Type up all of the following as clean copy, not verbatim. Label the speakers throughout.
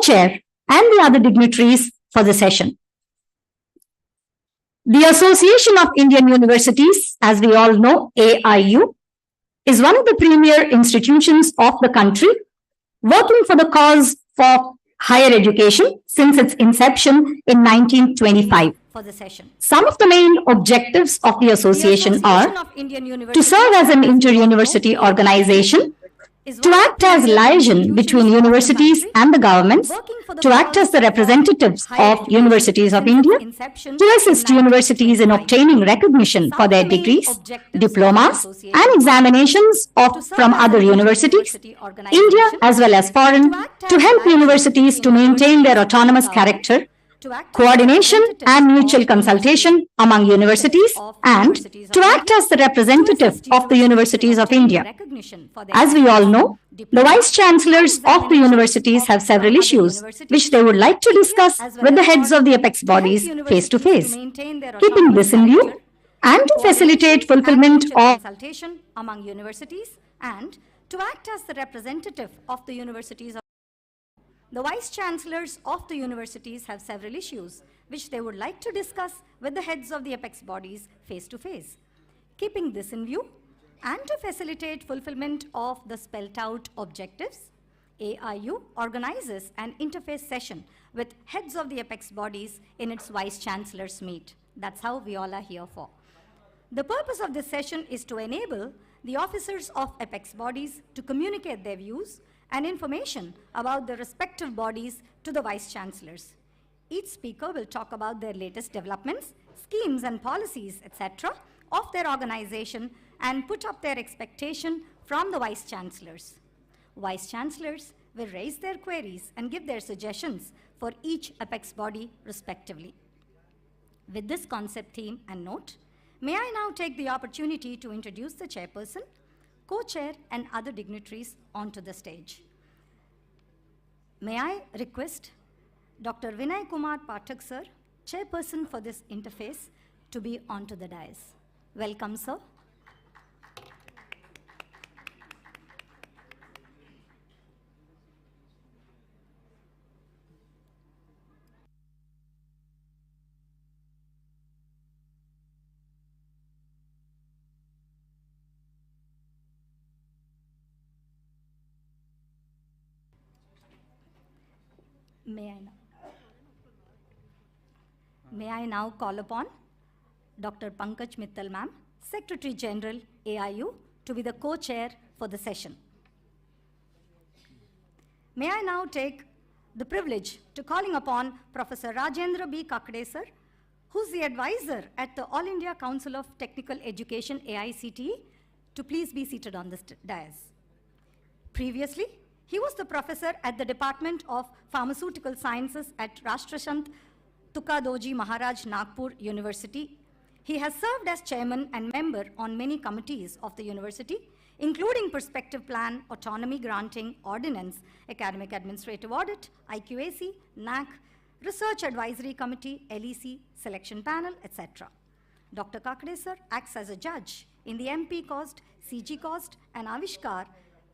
Speaker 1: co-chair, and the other dignitaries for the session. The Association of Indian Universities, as we all know, AIU, is one of the premier institutions of the country, working for the cause for higher education since its inception in 1925. For the session. Some of the main objectives of the association are to serve as an inter-university organization, to act as liaison between universities and the governments, to act as the representatives of universities of India, to assist universities in obtaining recognition for their degrees, diplomas, and examinations from other universities, India as well as foreign, to help universities to maintain their autonomous character, coordination and mutual consultation among universities, and to act as the representative of the universities of India. As we all know, the Vice-Chancellors of the universities have several issues which they would like to discuss with the heads of the apex bodies face to face. Keeping this in view, and to facilitate fulfillment of consultation among universities, and to act as the representative of the universities of the Vice-Chancellors of the universities have several issues which they would like to discuss with the heads of the apex bodies face to face. Keeping this in view, and to facilitate fulfillment of the spelled out objectives, AIU organizes an interface session with heads of the apex bodies in its Vice-Chancellors meet. That's how we all are here for. The purpose of this session is to enable the officers of apex bodies to communicate their views and information about the respective bodies to the Vice-Chancellors. Each speaker will talk about their latest developments, schemes and policies, etc. of their organization and put up their expectation from the Vice-Chancellors. Vice-Chancellors will raise their queries and give their suggestions for each apex body respectively. With this concept, theme and note, may I now take the opportunity to introduce the chairperson, co-chair and other dignitaries onto the stage. May I request Dr. Vinay Kumar Pathak sir, chairperson for this interface, to be onto the dais. Welcome, sir. May I now call upon Dr. Pankaj Mittal ma'am, Secretary General AIU, to be the co-chair for the session. May I now take the privilege to calling upon Professor Rajendra B. Kakade sir, who's the advisor at the All India Council of Technical Education AICTE, to please be seated on this dais. Previously, he was the professor at the Department of Pharmaceutical Sciences at Rashtrasant Tukadoji Maharaj Nagpur University. He has served as chairman and member on many committees of the university, including Perspective Plan, Autonomy Granting, Ordinance, Academic Administrative Audit, IQAC, NAC, Research Advisory Committee, LEC, Selection Panel, etc. Dr. Kakade sir acts as a judge in the MP Cost, CG Cost, and Avishkar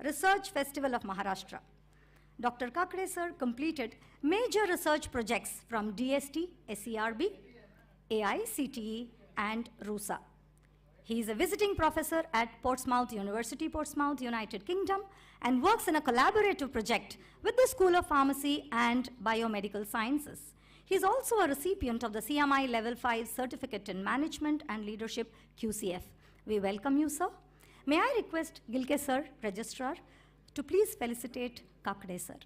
Speaker 1: Research Festival of Maharashtra. Dr. Kakade sir completed major research projects from DST, SERB, AICTE, and RUSA. He is a visiting professor at Portsmouth University, Portsmouth, United Kingdom, and works in a collaborative project with the School of Pharmacy and Biomedical Sciences. He is also a recipient of the CMI Level 5 Certificate in Management and Leadership QCF. We welcome you, sir. May I request Gilke sir, Registrar, to please felicitate Kakade sir.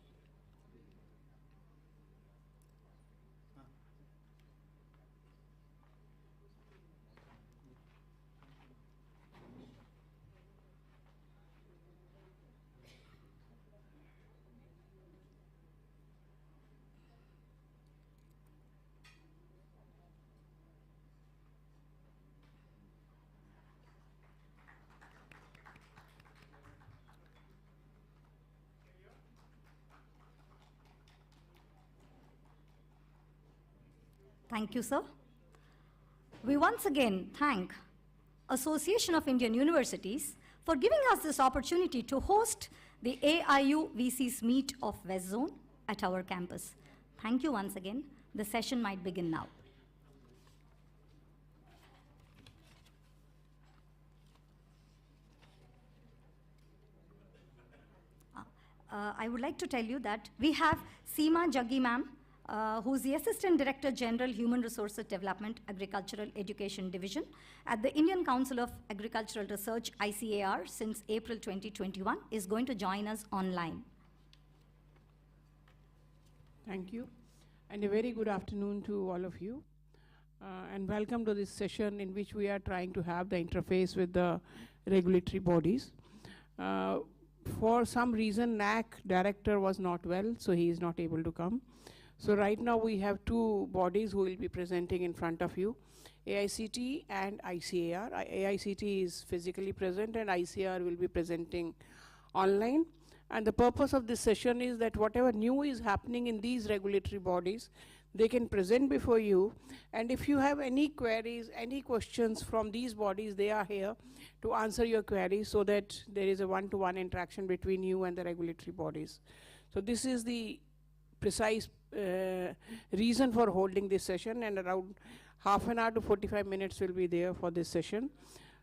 Speaker 1: Thank you, sir. We once again thank Association of Indian Universities for giving us this opportunity to host the AIU VC's Meet of West Zone. at our campus. Thank you once again. The session might begin now. I would like to tell you that we have Seema Jaggi ma'am, who is the Assistant Director General, Human Resources Development, Agricultural Education Division at the Indian Council of Agricultural Research, ICAR, since April 2021, is going to join us online.
Speaker 2: Thank you, and a very good afternoon to all of you. And welcome to this session in which we are trying to have the interface with the regulatory bodies. For some reason, NAC director was not well, so he is not able to come. So right now we have two bodies who will be presenting in front of you, AICT and ICAR. AICT is physically present and ICAR will be presenting online. And the purpose of this session is that whatever new is happening in these regulatory bodies, they can present before you. And if you have any queries, any questions from these bodies, they are here to answer your queries so that there is a one-to-one interaction between you and the regulatory bodies. So this is the precise reason for holding this session, and around half an hour to 45 minutes will be there for this session.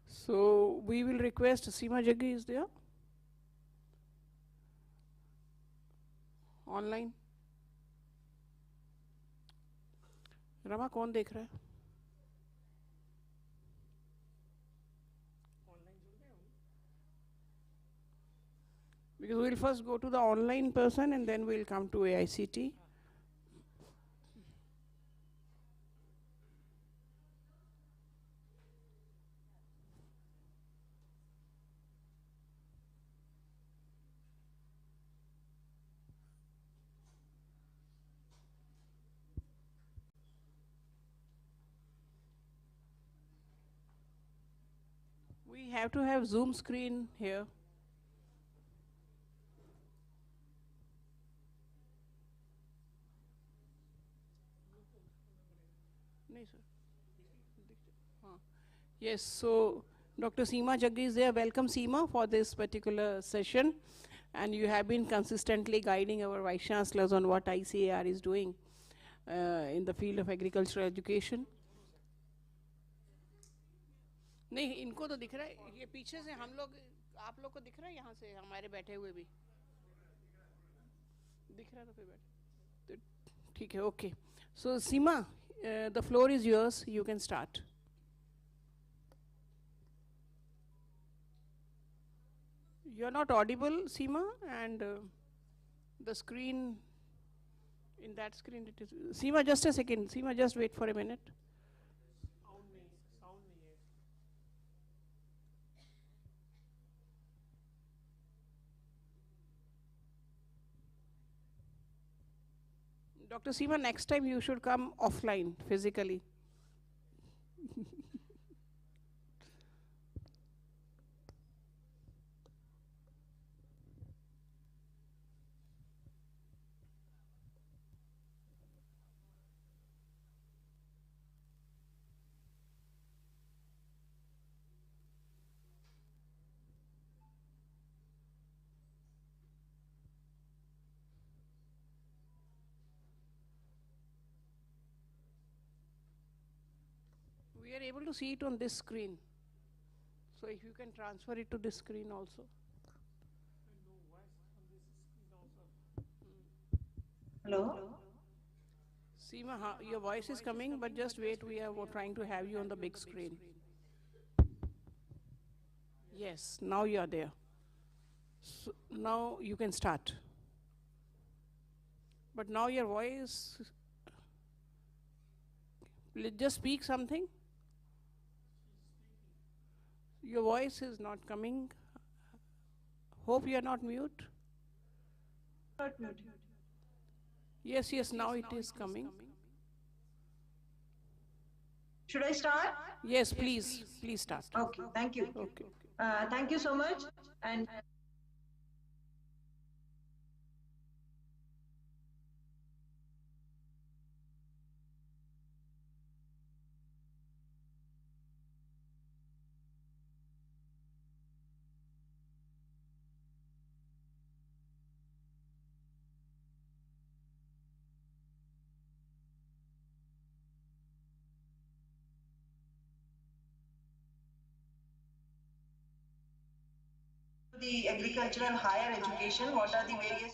Speaker 2: So we will request, Seema Jaggi is there? Online? Rama कौन देख रहा है? Because we'll first go to the online person and then we'll come to AICT. We have to have Zoom screen here. No, sir. Yes, so Dr. Seema Jaggi is there. Welcome, Seema, for this particular session. And you have been consistently guiding our Vice Chancellors on what ICAR is doing in the field of agricultural education. नहीं, इनको तो दिख रहा है, ये पीछे से हम लोग, आप लोग को दिख रहा है यहाँ से हमारे बैठे हुए भी दिख रहा है, तो फिर बैठे तो ठीक है. Okay, so Seema, the floor is yours, you can start. You are not audible, Seema, and the screen, in that screen it is. Seema, just a second. Seema, just wait for a minute. Dr. Seema, next time you should come offline, physically. We are able to see it on this screen. So if you can transfer it to this screen also.
Speaker 3: Hello?
Speaker 2: Seema, your voice is coming, but just wait, we are trying to have you on the big screen. Yes, now you are there. So now you can start. But now your voice, just speak something. Your voice is not coming. Hope you are not mute.
Speaker 3: Not mute.
Speaker 2: Yes, yes, now it is coming.
Speaker 3: Should I start?
Speaker 2: Yes, please, please start.
Speaker 3: Okay, thank you.
Speaker 2: Okay.
Speaker 3: Thank you so much. And the agricultural higher education, what are the various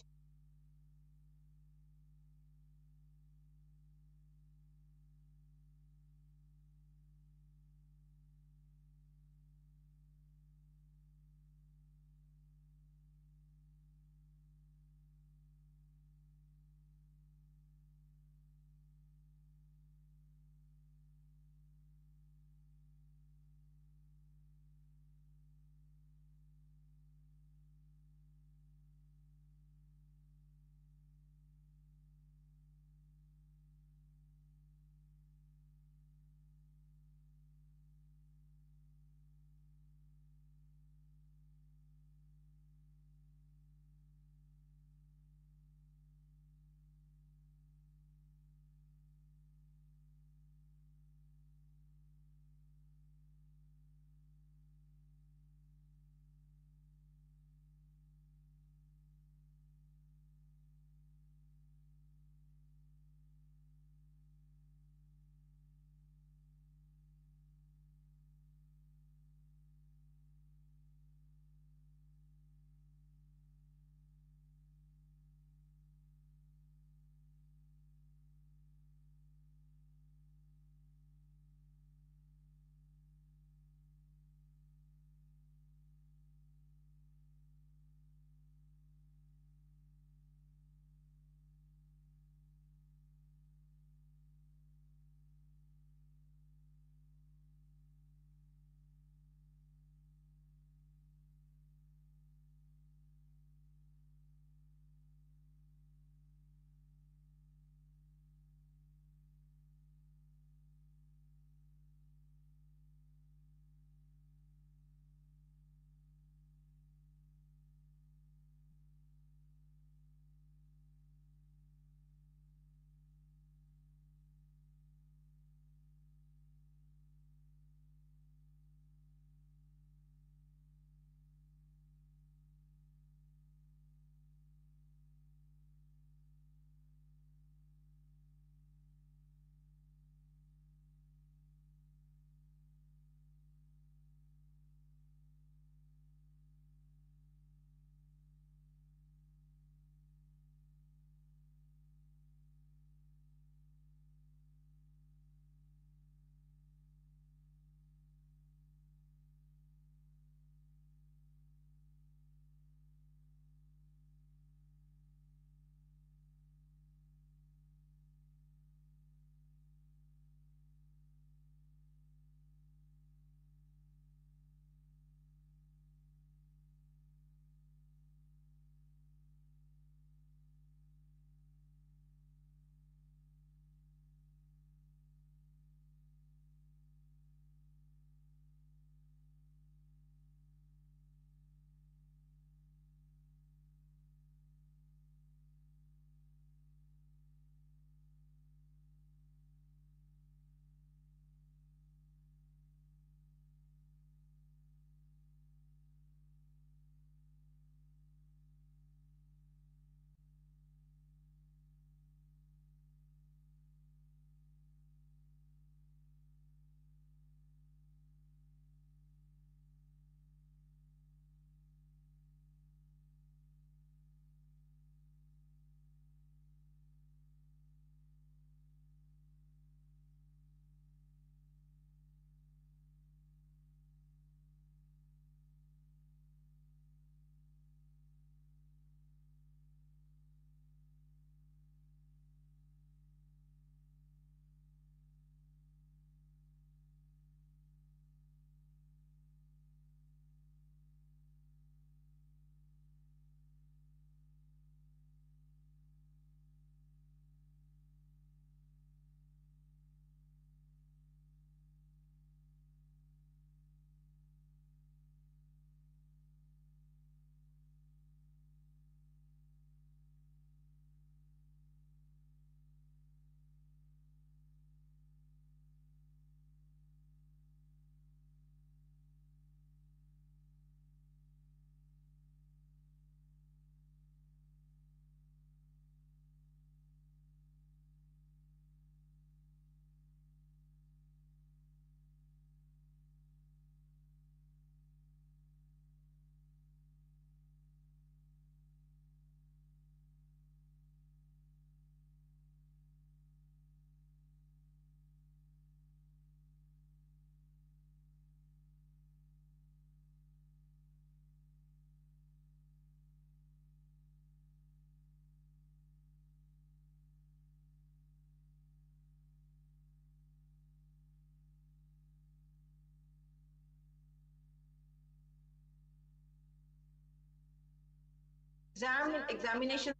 Speaker 3: examination.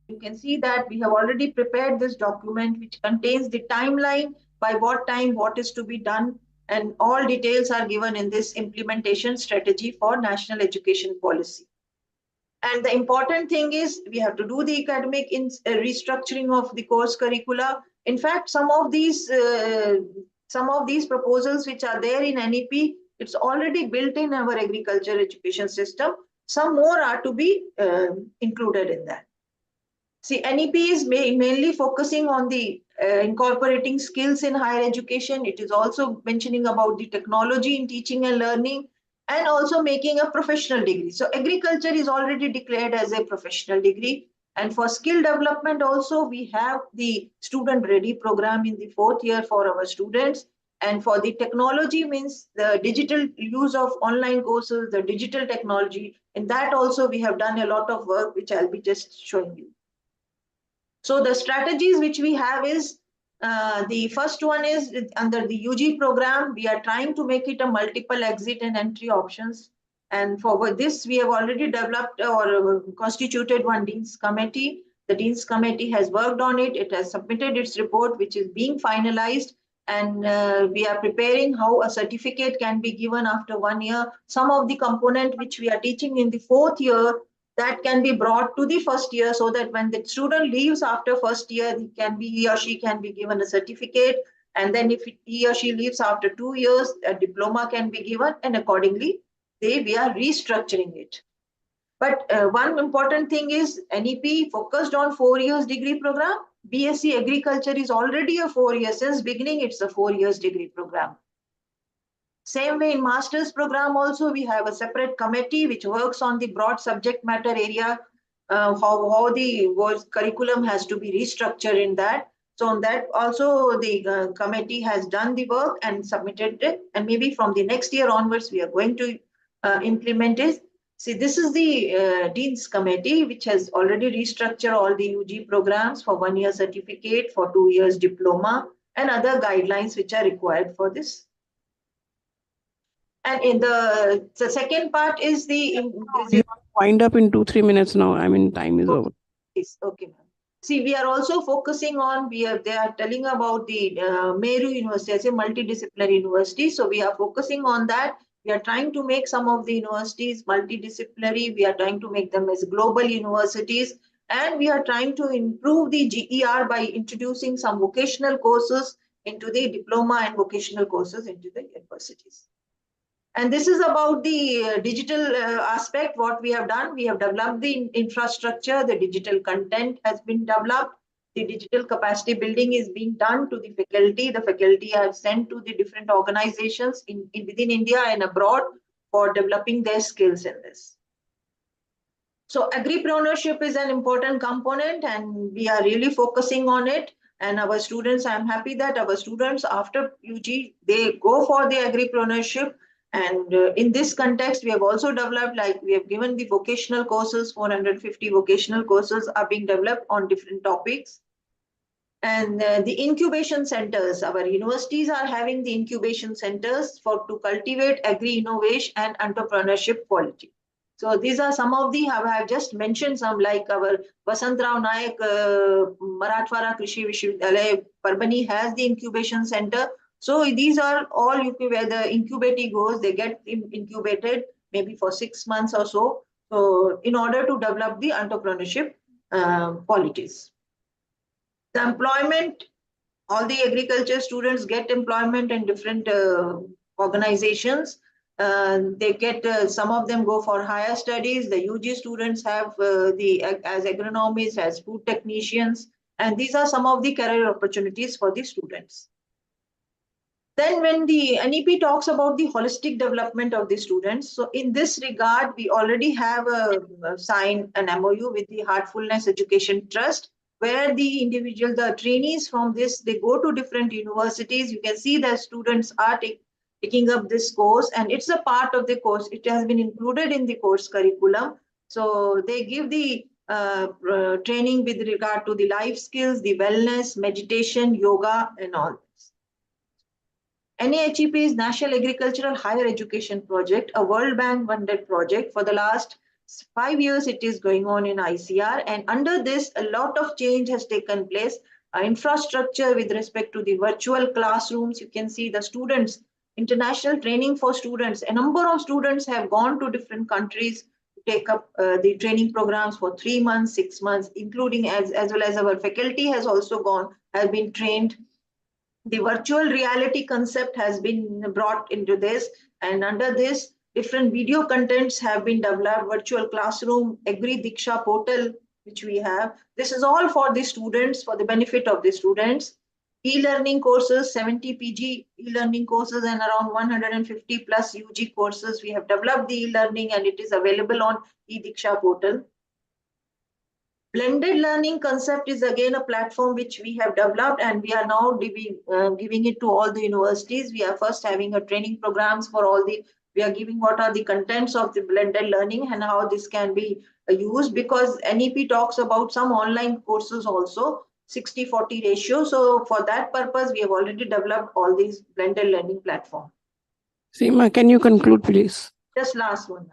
Speaker 3: You can see that we have already prepared this document which contains the timeline, by what time what is to be done, and all details are given in this implementation strategy for national education policy. And the important thing is we have to do the academic restructuring of the course curricula. In fact, some of these proposals which are there in NEP, it's already built in our agriculture education system. Some more are to be included in that. See, NEP is mainly focusing on the incorporating skills in higher education. It is also mentioning about the technology in teaching and learning, and also making a professional degree. So agriculture is already declared as a professional degree. And for skill development also, we have the student ready program in the 4th year for our students. And for the technology means the digital use of online courses, the digital technology. In that also we have done a lot of work, which I'll be just showing you. So the strategies which we have is, the first one is under the UG program, we are trying to make it a multiple exit and entry options. And for this, we have already developed or constituted one Dean's Committee. The Dean's Committee has worked on it. It has submitted its report, which is being finalized. And we are preparing how a certificate can be given after 1 year. Some of the component which we are teaching in the 4th year, that can be brought to the 1st year, so that when the student leaves after 1st year, he or she can be given a certificate. And then if he or she leaves after 2 years, a diploma can be given, and accordingly, we are restructuring it. But one important thing is NEP focused on 4 years degree program. BSc Agriculture is already a 4 years. Since beginning, it's a 4 years degree program. Same way in master's program also, we have a separate committee which works on the broad subject matter area, how the curriculum has to be restructured in that. So on that also the committee has done the work and submitted it. And maybe from the next year onwards, we are going to implement it. See, this is the Dean's Committee, which has already restructured all the UG programs for 1 year certificate, for 2 years diploma, and other guidelines which are required for this. And in the second part is the...
Speaker 2: Wind up in 2-3 minutes now. I mean, time is over.
Speaker 3: Yes, okay, ma'am. See, we are also focusing on, they are telling about the Meru University as a multidisciplinary university. So we are focusing on that. We are trying to make some of the universities multidisciplinary. We are trying to make them as global universities. And we are trying to improve the GER by introducing some vocational courses into the diploma and vocational courses into the universities. And this is about the digital aspect, what we have done. We have developed the infrastructure, the digital content has been developed, the digital capacity building is being done to the faculty. The faculty have sent to the different organizations within India and abroad for developing their skills in this. So agripreneurship is an important component and we are really focusing on it. And our students, I'm happy that our students after UG, they go for the agripreneurship. And in this context, we have also developed, like we have given the vocational courses, 450 vocational courses are being developed on different topics. And the incubation centers, our universities are having the incubation centers to cultivate agri-innovation and entrepreneurship quality. So these are some of the, I have just mentioned some, like our Vasantrao Nayak Marathwada Krishi Vishwavidyalaya Parbhani has the incubation center. So these are all where the incubatee goes, they get incubated maybe for 6 months or so. So in order to develop the entrepreneurship qualities. The employment, all the agriculture students get employment in different organizations. They get, some of them go for higher studies. The UG students have as agronomists, as food technicians. And these are some of the career opportunities for the students. Then when the NEP talks about the holistic development of the students, so in this regard, we already have signed an MOU with the Heartfulness Education Trust, where the trainees from this, they go to different universities. You can see that students are taking up this course and it's a part of the course. It has been included in the course curriculum. So they give the training with regard to the life skills, the wellness, meditation, yoga, and all. NAHEP is National Agricultural Higher Education Project, a World Bank funded project. For the last 5 years, it is going on in ICR. And under this, a lot of change has taken place. Infrastructure with respect to the virtual classrooms. You can see the students, international training for students. A number of students have gone to different countries to take up the training programs for 3 months, 6 months, including as well as our faculty has also been trained. The virtual reality concept has been brought into this, and under this, different video contents have been developed, virtual classroom, Agri Diksha portal, which we have. This is all for the students, for the benefit of the students. E-learning courses, 70 PG e-learning courses and around 150 plus UG courses. We have developed the e-learning and it is available on e-Diksha portal. Blended learning concept is again a platform which we have developed, and we are now giving it to all the universities. We are first having a training programs for all the, we are giving what are the contents of the blended learning and how this can be used, because NEP talks about some online courses also, 60-40 ratio. So for that purpose, we have already developed all these blended learning platform.
Speaker 2: Seema, can you conclude, please?
Speaker 3: Just last one.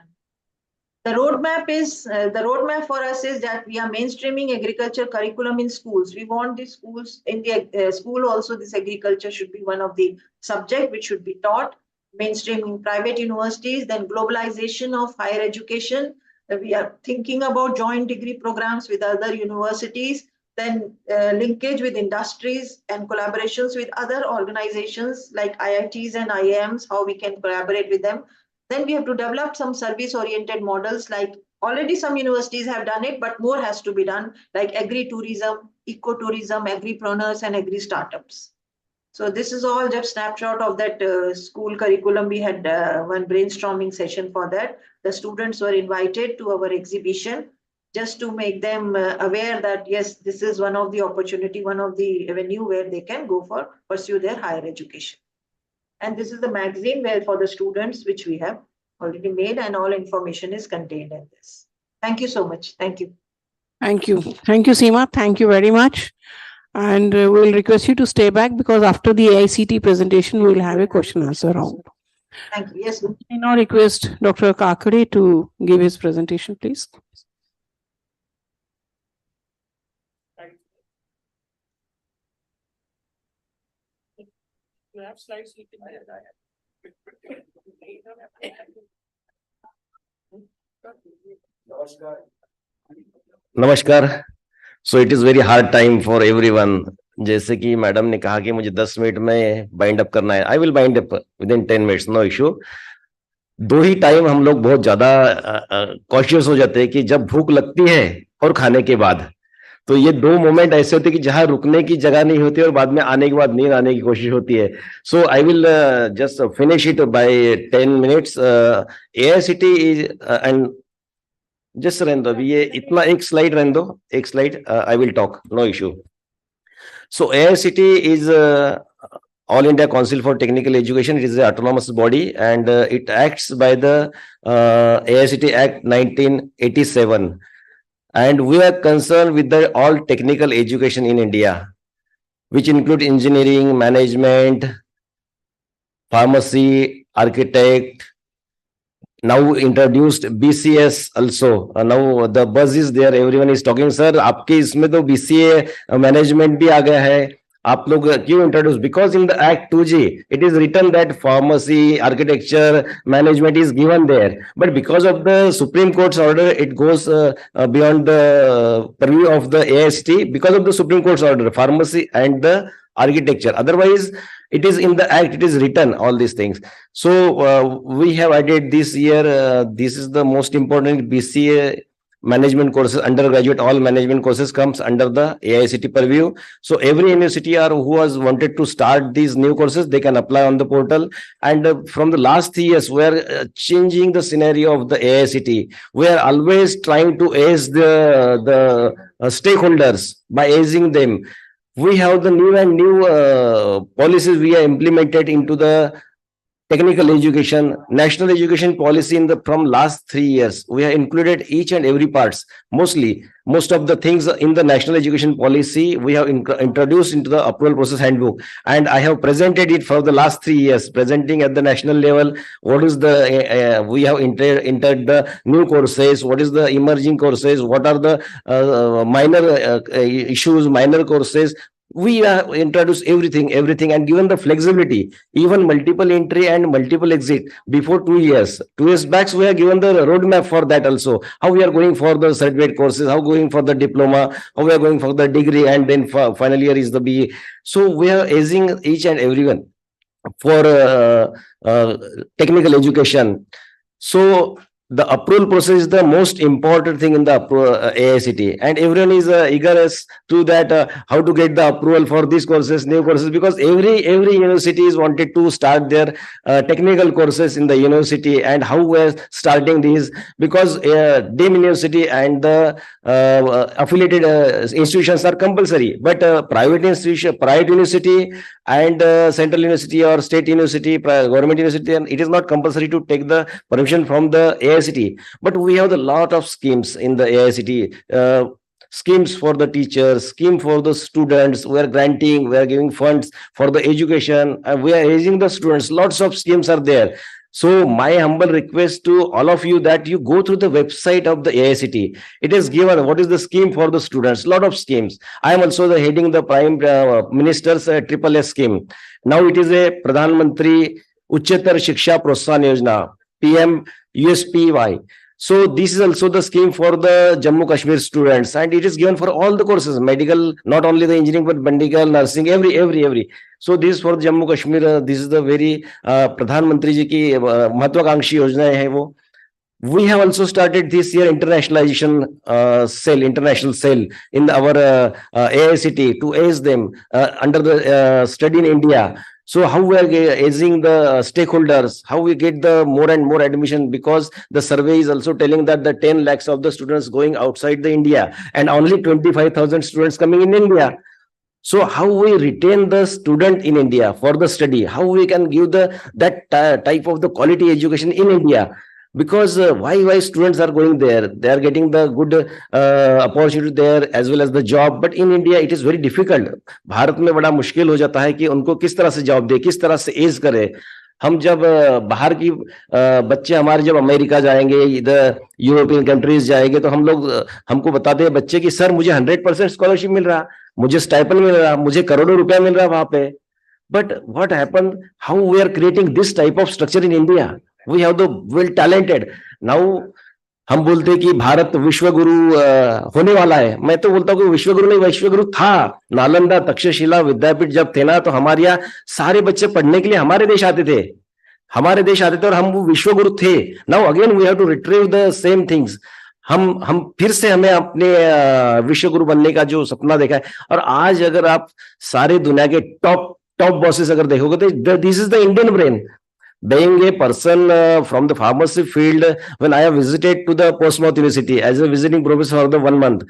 Speaker 3: The roadmap for us is that we are mainstreaming agriculture curriculum in schools. We want the schools in the school also. This agriculture should be one of the subject which should be taught. Mainstreaming private universities, then globalization of higher education. We are thinking about joint degree programs with other universities. Then linkage with industries and collaborations with other organizations like IITs and IIMs. How we can collaborate with them. Then we have to develop some service-oriented models, like already some universities have done it, but more has to be done, like agri-tourism, eco-tourism, agripreneurs, and agri-startups. So this is all just snapshot of that school curriculum. We had one brainstorming session for that. The students were invited to our exhibition just to make them aware that, yes, this is one of the opportunity, one of the avenue where they can go for pursue their higher education. And this is the magazine where for the students, which we have already made, and all information is contained in this. Thank you so much. Thank you.
Speaker 2: Thank you. Thank you, Seema. Thank you very much. And we'll request you to stay back, because after the AICT presentation, we will have a question answer round.
Speaker 3: Thank you. Yes.
Speaker 2: I now request Dr. Kakade to give his presentation, please.
Speaker 4: नमस्कार. So it is very hard time for everyone. जैसे कि madam ने कहा कि मुझे 10 minute में bind up करना है. I will bind up within 10 minutes, no issue. दो ही टाइम हम लोग बहुत ज्यादा कॉशियस हो जाते हैं कि जब भूख लगती है और खाने के बाद. तो ये दो मोमेंट ऐसे होते हैं कि जहां रुकने की जगह नहीं होती और बाद में आने के बाद नींद आने की कोशिश होती है. So I will just finish it by 10 minutes. AICT is and just रहने दो अभी, ये इतना एक स्लाइड रहने दो, एक slide. I will talk, no issue. So AICT is All India Council for Technical Education. It is an autonomous body, and it acts by the AICT Act 1987. And we are concerned with the all technical education in India, which include engineering, management, pharmacy, architect. Now introduced BCS also. Now the buzz is there. Everyone is talking, sir, आपके इसमें तो BCA management भी आ गया है. आप लोग क्यों introduce? Because in the act 2G it is written that pharmacy, architecture, management is given there, but because of the Supreme Court's order, it goes beyond the purview of the AICT. Because of the Supreme Court's order, pharmacy and the architecture. Otherwise, it is in the act, it is written, all these things. So we have added this year, this is the most important BCA management courses, undergraduate, all management courses comes under the AICT purview. So every university or who has wanted to start these new courses, they can apply on the portal. And from the last 3 years, we are changing the scenario of the AICT. We are always trying to ace the stakeholders by acing them. We have the new policies we are implemented into the technical education, national education policy from last 3 years. We have included each and every parts. Most of the things in the national education policy, we have introduced into the approval process handbook. And I have presented it for the last 3 years, presenting at the national level. What is the, we have entered the new courses, what is the emerging courses, what are the minor issues, minor courses. We have introduced everything, and given the flexibility, even multiple entry and multiple exit before 2 years. 2 years back, we have given the roadmap for that also. How we are going for the certificate courses, how going for the diploma, how we are going for the degree, and then final year is the BA. So we are acing each and everyone for technical education. So the approval process is the most important thing in the AICT, and everyone is eager as to that how to get the approval for these courses, new courses, because every university is wanted to start their technical courses in the university. And how we are starting these, because DIM University and the affiliated institutions are compulsory, but private institution, private university and central university or state university, government university, and it is not compulsory to take the permission from the AICT. But we have a lot of schemes in the AICT. Schemes for the teachers, scheme for the students. We are granting, we are giving funds for the education, and we are raising the students. Lots of schemes are there. So my humble request to all of you that you go through the website of the AICT. It is given what is the scheme for the students. Lot of schemes. I am also heading the Prime Minister's Triple S scheme. Now it is a Pradhan Mantri Uchchatar Shiksha Protsahan Yojana, PM USPY. So this is also the scheme for the Jammu Kashmir students, and it is given for all the courses, medical, not only the engineering, but medical, nursing, every. So this is for Jammu Kashmir. This is the very Pradhan Mantri ji ki महत्वाकांक्षी योजना है वो. We have also started this year international cell in our AICT to aid them under the study in India. So how we are aiding the stakeholders, how we get the more and more admission, because the survey is also telling that the 10 lakhs of the students going outside the India and only 25,000 students coming in India. So how we retain the student in India for the study, how we can give that type of the quality education in India. Because why students are going there? They are getting the good opportunity there as well as the job. But in India, it is very difficult. Bharat में बड़ा मुश्किल हो जाता है कि उनको किस तरह से जॉब दे, किस तरह से एज करे. हम जब बाहर की बच्चे हमारे जब अमेरिका जाएंगे, इधर यूरोपियन कंट्रीज जाएंगे, तो हम लोग हमको बताते हैं बच्चे कि सर मुझे 100% स्कॉलरशिप मिल रहा, मुझे स्टाइपेंड मिल रहा, मुझे करोड़ों रुपया मिल रहा वहां पे. But what happened? How we are creating this type of structure in India? We have the well talented. Now हम बोलते हैं कि भारत विश्व गुरु होने वाला है. मैं तो बोलता हूँ कि विश्व गुरु नहीं, विश्व गुरु था. नालंदा तक्षशिला विद्यापीठ जब थे ना, तो हमारे यहाँ सारे बच्चे पढ़ने के लिए हमारे देश आते थे, और हम वो विश्व गुरु थे. Now again we have to retrieve the same things. हम फिर से हमें अपने विश्व गुरु बनने का जो सपना देखा है. और आज अगर आप सारे दुनिया के टॉप बॉसेस अगर देखोगे तो this is the Indian brain. Being a person from the pharmacy field, when I have visited to the Portsmouth University as a visiting professor for the 1 month,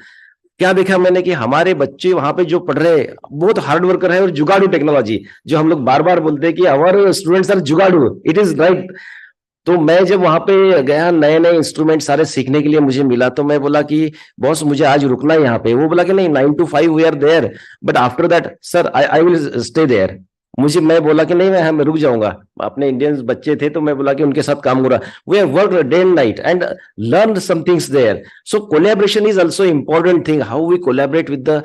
Speaker 4: क्या देखा मैंने कि हमारे बच्चे वहां पे जो पढ़ रहे हैं बहुत हार्ड वर्कर है और जुगाड़ू टेक्नोलॉजी, जो हम लोग बार बार बोलते हैं कि आवर स्टूडेंट्स आर जुगाड़ू. It is right. तो मैं जब वहां पे गया, नए नए इंस्ट्रूमेंट सारे सीखने के लिए मुझे मिला, तो मैं बोला कि बॉस मुझे आज रुकना है यहाँ पे. वो बोला कि नहीं, 9 to 5 we are there, but after that sir I will stay there. मैं बोला कि नहीं, मैं रुक जाऊंगा. अपने इंडियंस बच्चे थे तो मैं बोला कि उनके साथ काम करा. We have worked day and night and learn some things there. So collaboration is also important thing. How we collaborate with the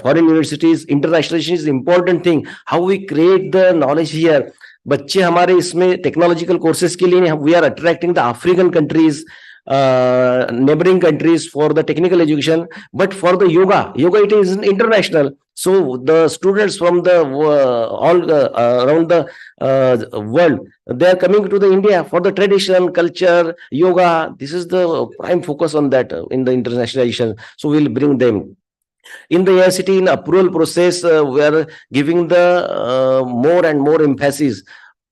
Speaker 4: foreign universities, internationalisation is important thing. How we create the knowledge here. बच्चे हमारे इसमें technological courses के लिए we are attracting the African countries, neighboring countries for the technical education, but for the yoga it is international. So the students from the all around the world, they are coming to the India for the tradition, culture, yoga. This is the prime focus on that in the internationalization. So we'll bring them. In the AICT, in approval process, we are giving the more and more emphasis.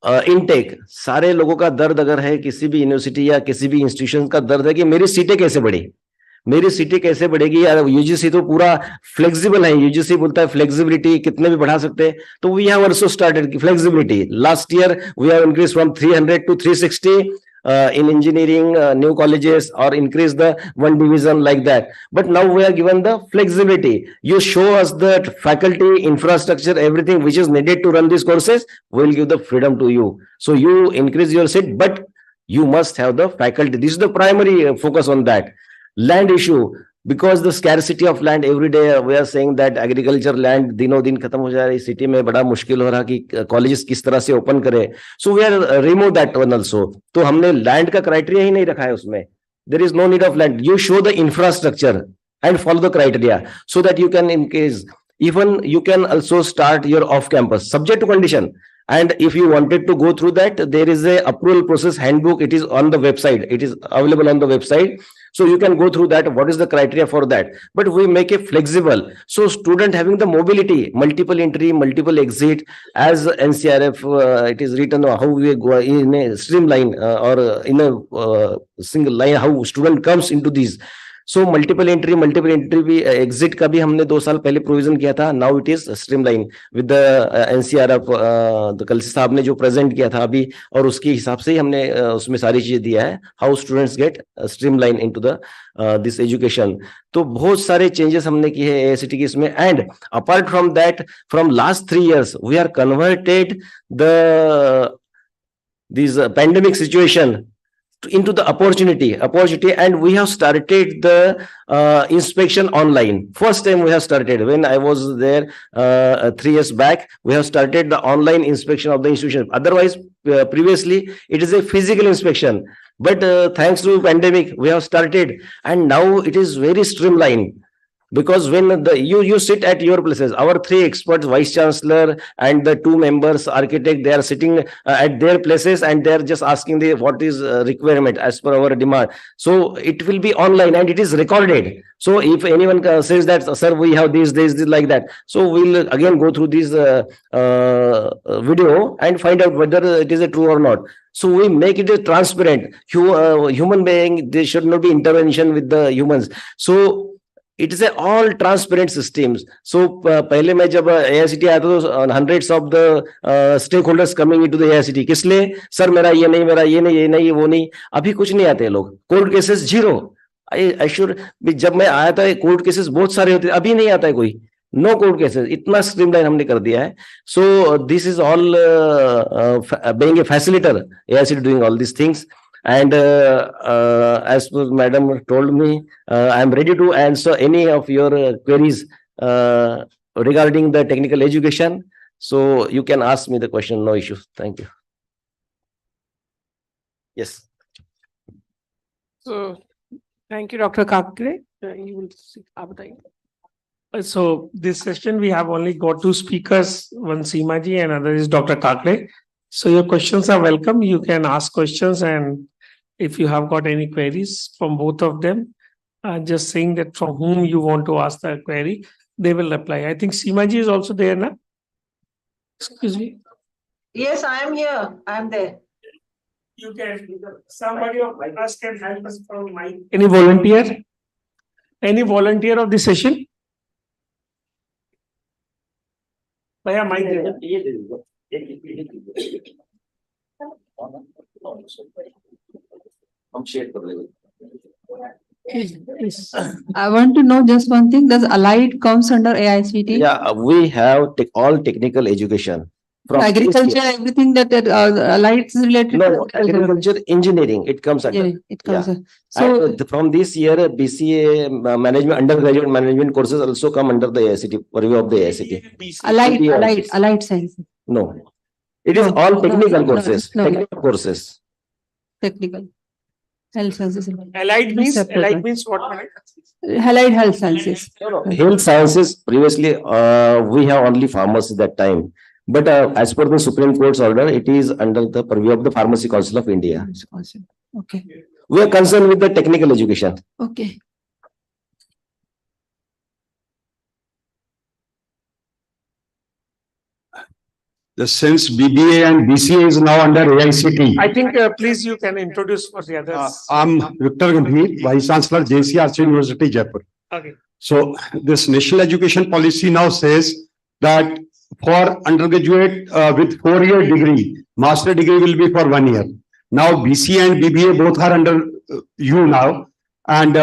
Speaker 4: Intake. सारे लोगों का दर्द अगर है, किसी भी university या किसी भी इंस्टीट्यूशन का दर्द है कि मेरी सीटें कैसे बढ़ेगी. यार यूजीसी तो पूरा फ्लेक्सिबल है. यूजीसी बोलता है फ्लेक्सिबिलिटी कितने भी बढ़ा सकते हैं. तो we have also started flexibility. Last year we have increase from 300 to 360 in engineering, new colleges, or increase the one division like that. But now we are given the flexibility. You show us the faculty, infrastructure, everything which is needed to run these courses. We will give the freedom to you. So you increase your seat, but you must have the faculty. This is the primary focus on that. Land issue, because the scarcity of land every day, we are saying that agriculture land दिनों दिन खत्म हो जा रही. City में बड़ा मुश्किल हो रहा कि कॉलेजेस किस तरह से ओपन करे. So we are remove that one also. तो हमने लैंड का क्राइटेरिया ही नहीं रखा है उसमें. There is no need of land. You show the infrastructure and follow the criteria so that you can in case even you can also start your off campus subject to condition. And if you wanted to go through that, there is a approval process handbook. It is on the website. It is available on the website. So you can go through that. What is the criteria for that? But we make it flexible. So student having the mobility, multiple entry, multiple exit, as NCRF, it is written how we go in a streamline or in a single line, how student comes into these. So multiple entry भी exit का भी हमने 2 साल पहले provision किया था. Now it is streamline with the NCRF. Kalsi साहब ने जो प्रेजेंट किया था अभी, और उसके हिसाब से ही हमने उसमें सारी चीजें दिया है, how students gate streamline into the this education. तो बहुत सारे चेंजेस हमने किए हैं एआईसीटी की इसमें. And apart from that, from last 3 years we are converted this pandemic situation into the opportunity, and we have started the inspection online. First time we have started, when I was there 3 years back, we have started the online inspection of the institution. Otherwise, previously it is a physical inspection, but thanks to pandemic we have started, and now it is very streamlined. Because when you sit at your places, our 3 experts, vice chancellor and the 2 members architect, they are sitting at their places, and they are just asking what is requirement as per our demand. So it will be online and it is recorded. So if anyone says that, sir, we have this like that, so we'll again go through this video and find out whether it is a true or not. So we make it a transparent. Human being, there should not be intervention with the humans. So it is a all transparent systems. So पहले मैं जब AICT आया था तो hundreds of the stakeholders coming into the AICT. किस लिए? Sir मेरा ये नहीं, मेरा ये नहीं, वो नहीं. अभी कुछ नहीं आते लोग. Court cases 0. आई श्योर जब मैं आया था कोर्ट केसेस बहुत सारे होते, अभी नहीं आता है कोई. No court cases. इतना स्ट्रीमलाइन हमने कर दिया है. So this is all being a facilitator, AICT doing all these things. And as madam told me, I am ready to answer any of your queries regarding the technical education. So you can ask me the question, no issue. Thank you. Yes.
Speaker 2: So thank you, Dr. Kakre. You will see.
Speaker 5: So this session we have only got 2 speakers, one Seemaji and other is Dr. Kakre. So your questions are welcome. You can ask questions, and if you have got any queries from both of them, just saying that from whom you want to ask the query, they will reply. I think Seemaji is also there now. Excuse me.
Speaker 3: Yes, I am here. I am there.
Speaker 5: You can, somebody of us can help us from my. Any volunteer? Any volunteer of the session? Bhaiya, mic there.
Speaker 6: I want to know just one thing. Does Allied comes under AICT?
Speaker 4: Yeah, we have all technical education. From
Speaker 6: Agriculture, everything that Allied is related
Speaker 4: no,
Speaker 6: to
Speaker 4: agriculture, engineering, it comes under.
Speaker 6: Yeah, it comes.
Speaker 4: Yeah.
Speaker 6: So
Speaker 4: And from this year, BCA management, undergraduate management courses also come under the AICT, purview of the AICT.
Speaker 6: Allied science.
Speaker 4: No, it is
Speaker 6: No,
Speaker 4: all
Speaker 6: no,
Speaker 4: technical
Speaker 6: no,
Speaker 4: courses,
Speaker 6: no.
Speaker 4: technical courses.
Speaker 6: Technical. Health sciences.
Speaker 5: Allied means
Speaker 6: Separate.
Speaker 5: what?
Speaker 6: Allied health sciences.
Speaker 4: Health sciences, previously, we have only pharmacy that time. But as per the Supreme Court's order, it is under the purview of the Pharmacy Council of India.
Speaker 6: Okay.
Speaker 4: We are concerned with the technical education.
Speaker 6: Okay.
Speaker 7: Since BBA and BCA is now under AICT.
Speaker 5: I think please you can introduce for the others.
Speaker 7: I'm Victor Gambhir, Vice Chancellor, JCRC University, Jaipur.
Speaker 5: Okay.
Speaker 7: So this national education policy now says that for undergraduate with 4-year degree, master degree will be for 1 year. Now BCA and BBA both are under you now, and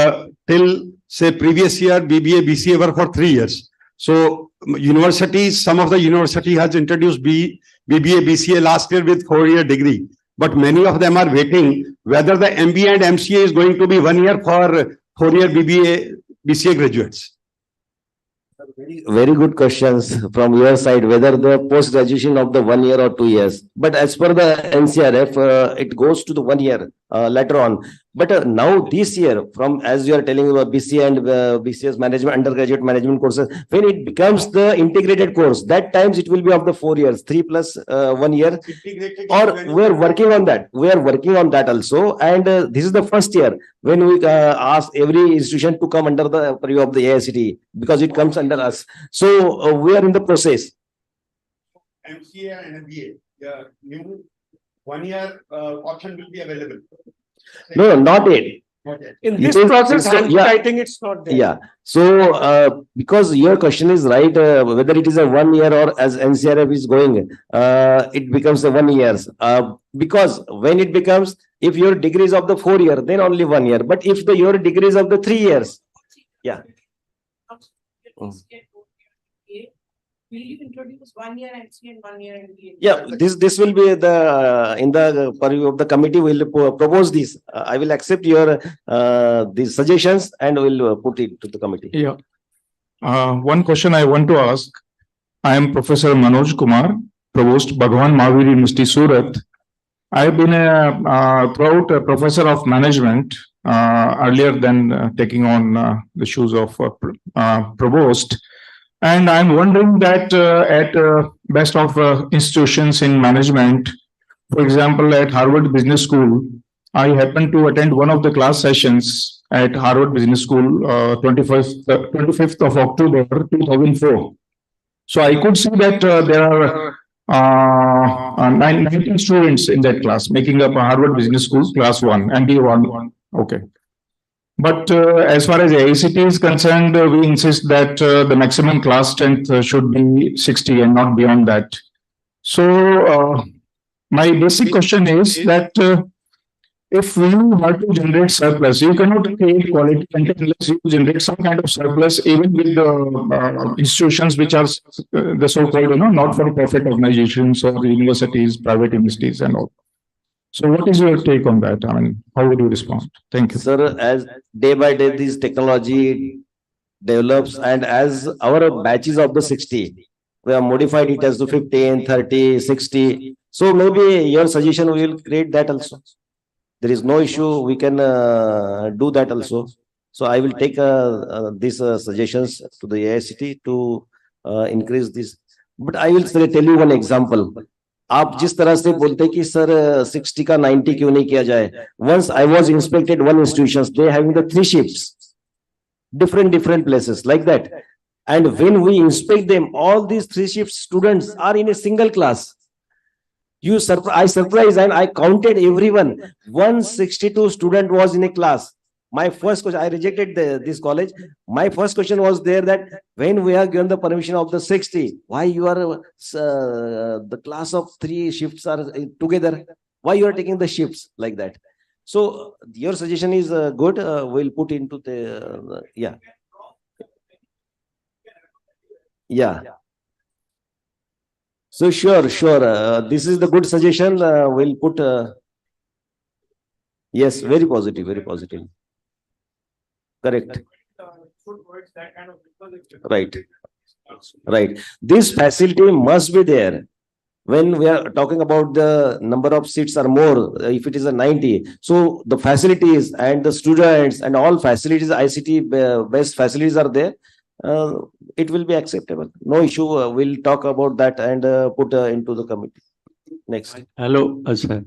Speaker 7: till say previous year BBA, BCA were for 3 years. So universities, some of the university has introduced BBA, BCA last year with 4-year degree, but many of them are waiting whether the MBA and MCA is going to be 1 year for 4-year BBA, BCA graduates.
Speaker 4: Very good questions from your side, whether the post-graduation of the 1 year or 2 years. But as per the NCRF, it goes to the 1 year later on. But now this year, from as you are telling about BCA and BCS management, undergraduate management courses, when it becomes the integrated course, that times it will be of the 4 years, 3 plus 1 year. Or we are working on that. We are working on that also. And this is the first year when we ask every institution to come under the purview of the AICT, because it comes under us. So we are in the process.
Speaker 7: MCA and MBA, new 1 year option will be available.
Speaker 4: No, not yet.
Speaker 5: In this
Speaker 4: Because
Speaker 5: process,
Speaker 4: instead- yeah.
Speaker 5: handwriting, it's not there.
Speaker 4: Yeah. So, because your question is right, whether it is a 1 year or as NCRF is going, it becomes a 1 year. Because when it becomes, if your degree is of the 4 year, then only 1 year. But if your degree is of the 3 years, yeah.
Speaker 2: Will you introduce 1 year MC and 1 year MBA?
Speaker 4: Yeah, this will be the in the purview of the committee. Will propose this. I will accept your these suggestions and will put it to the committee.
Speaker 8: Yeah. One question I want to ask. I am Professor Manoj Kumar, Provost, Bhagwan Mahavir University, Surat. I have been throughout a professor of management earlier than taking on the shoes of Provost. And I'm wondering that at best of institutions in management, for example, at Harvard Business School, I happened to attend one of the class sessions at Harvard Business School, 25th of October, 2004. So I could see that there are 19 students in that class, making up a Harvard Business School class 1, MD1. Okay. But as far as AICT is concerned, we insist that the maximum class strength should be 60 and not beyond that. So my basic question is that if you have to generate surplus, you cannot create quality content unless you generate some kind of surplus, even with the institutions which are the so-called, not-for-profit organizations or universities, private universities and all. So what is your take on that? I mean, how would you respond? Thank you.
Speaker 4: Sir, as day by day this technology develops and as our batches of the 60, we have modified it as to 15, 30, 60. So maybe your suggestion will create that also. There is no issue. We can do that also. So I will take these suggestions to the AICT to increase this. But I will tell you one example. आप जिस तरह से बोलते कि sir 60 का 90 क्यों नहीं किया जाए? Once I was inspected one institutions, they having the 3 shifts, different places like that. And when we inspect them, all these 3 shifts students are in a single class. I surprised and I counted everyone. 162 student was in a class. My first question, I rejected this college. My first question was there that when we are given the permission of the 60, why you are the class of 3 shifts are together? Why you are taking the shifts like that? So your suggestion is good. We'll put into the yeah. So sure. This is the good suggestion. We'll put. Yes, very positive. Correct. Right. This facility must be there. When we are talking about the number of seats are more, if it is a 90, so the facilities and the students and all facilities, ICT best facilities are there. It will be acceptable. No issue. We'll talk about that and put into the committee. Next.
Speaker 9: Hello, sir.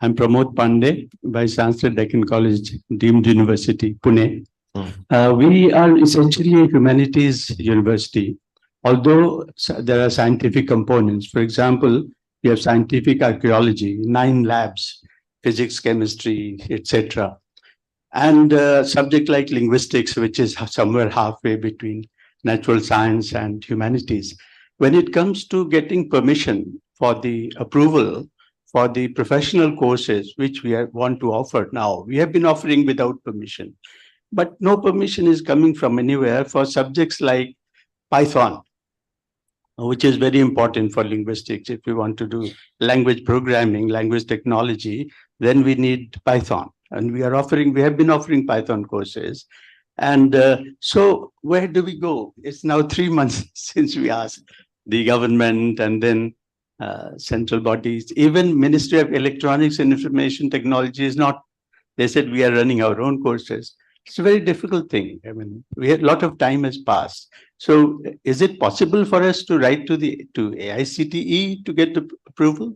Speaker 9: I'm Pramod Pandey, Vice Chancellor, Deccan College, Deemed University, Pune. We are essentially a humanities university, although there are scientific components. For example, we have scientific archaeology, 9 labs, physics, chemistry, etc. And subject like linguistics, which is somewhere halfway between natural science and humanities. When it comes to getting permission for the approval for the professional courses, which we want to offer now, we have been offering without permission. But no permission is coming from anywhere for subjects like Python, which is very important for linguistics. If we want to do language programming, language technology, then we need Python. And we have been offering Python courses. And so where do we go? It's now 3 months since we asked the government and then central bodies. Even Ministry of Electronics and Information Technology is not, they said we are running our own courses. It's a very difficult thing. I mean, a lot of time has passed. So is it possible for us to write to AICTE to get the approval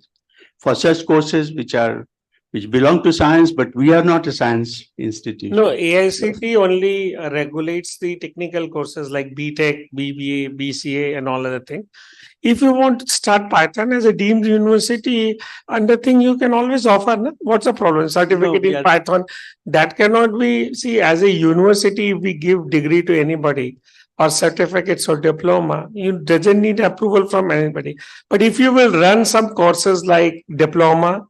Speaker 9: for such courses which are which belong to science, but we are not a science institution.
Speaker 5: No, AICT only regulates the technical courses like BTech, BBA, BCA, and all other things. If you want to start Python as a deemed university, under thing you can always offer. No? What's the problem? Certificate in Python, that cannot be. See, as a university, if we give degree to anybody or certificates or diploma, you doesn't need approval from anybody. But if you will run some courses like diploma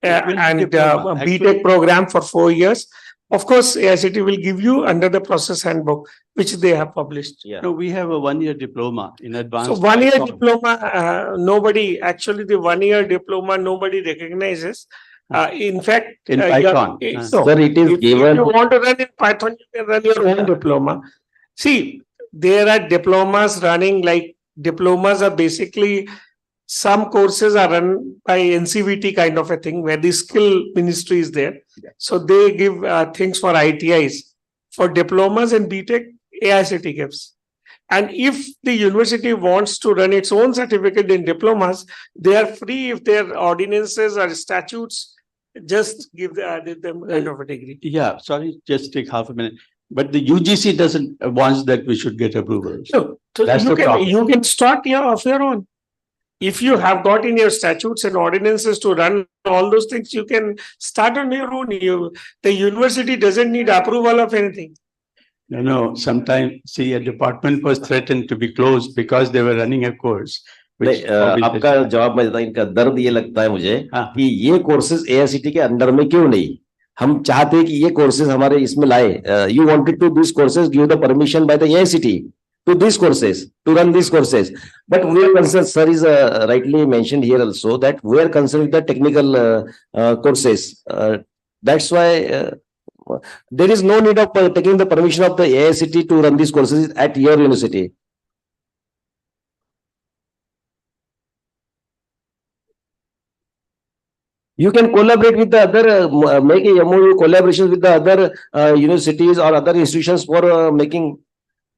Speaker 5: and BTech program for 4 years, of course, AICT will give you under the process handbook, which they have published.
Speaker 4: Yeah.
Speaker 9: No, we have a 1-year diploma in advanced.
Speaker 5: So 1-year diploma, nobody, actually the 1-year diploma, nobody recognizes. In fact,
Speaker 9: in Python.
Speaker 5: So
Speaker 4: Sir, it is
Speaker 5: if
Speaker 4: given.
Speaker 5: you want to run in Python, you can run your own diploma. See, there are diplomas running, like diplomas are basically, some courses are run by NCVT kind of a thing where the skill ministry is there. So they give things for ITIs. For diplomas and BTech, AICT gives. And if the university wants to run its own certificate in diplomas, they are free. If their ordinances or statutes, just give them kind of a degree.
Speaker 9: Yeah, sorry, just take half a minute. But the UGC doesn't want that we should get approval.
Speaker 5: So
Speaker 9: That's the problem.
Speaker 5: you can start of your own. If you have got in your statutes and ordinances to run all those things, you can start on your own. The university doesn't need approval of anything.
Speaker 9: No, sometimes, see, a department was threatened to be closed because they were running a course.
Speaker 4: नहीं, आपका जवाब मैं देता हूं, इनका दर्द ये लगता है मुझे कि ये कोर्सेज AICT के अंडर में क्यों नहीं. हम चाहते हैं कि ये कोर्सेज हमारे इसमें लाए. You wanted to these courses give the permission by the AICT to these courses, to run these courses. But we are concerned, sir is rightly mentioned here also, that we are concerned with the technical courses. That's why there is no need of taking the permission of the AICT to run these courses at your university. You can collaborate with the other, make a MOU collaboration with the other universities or other institutions for making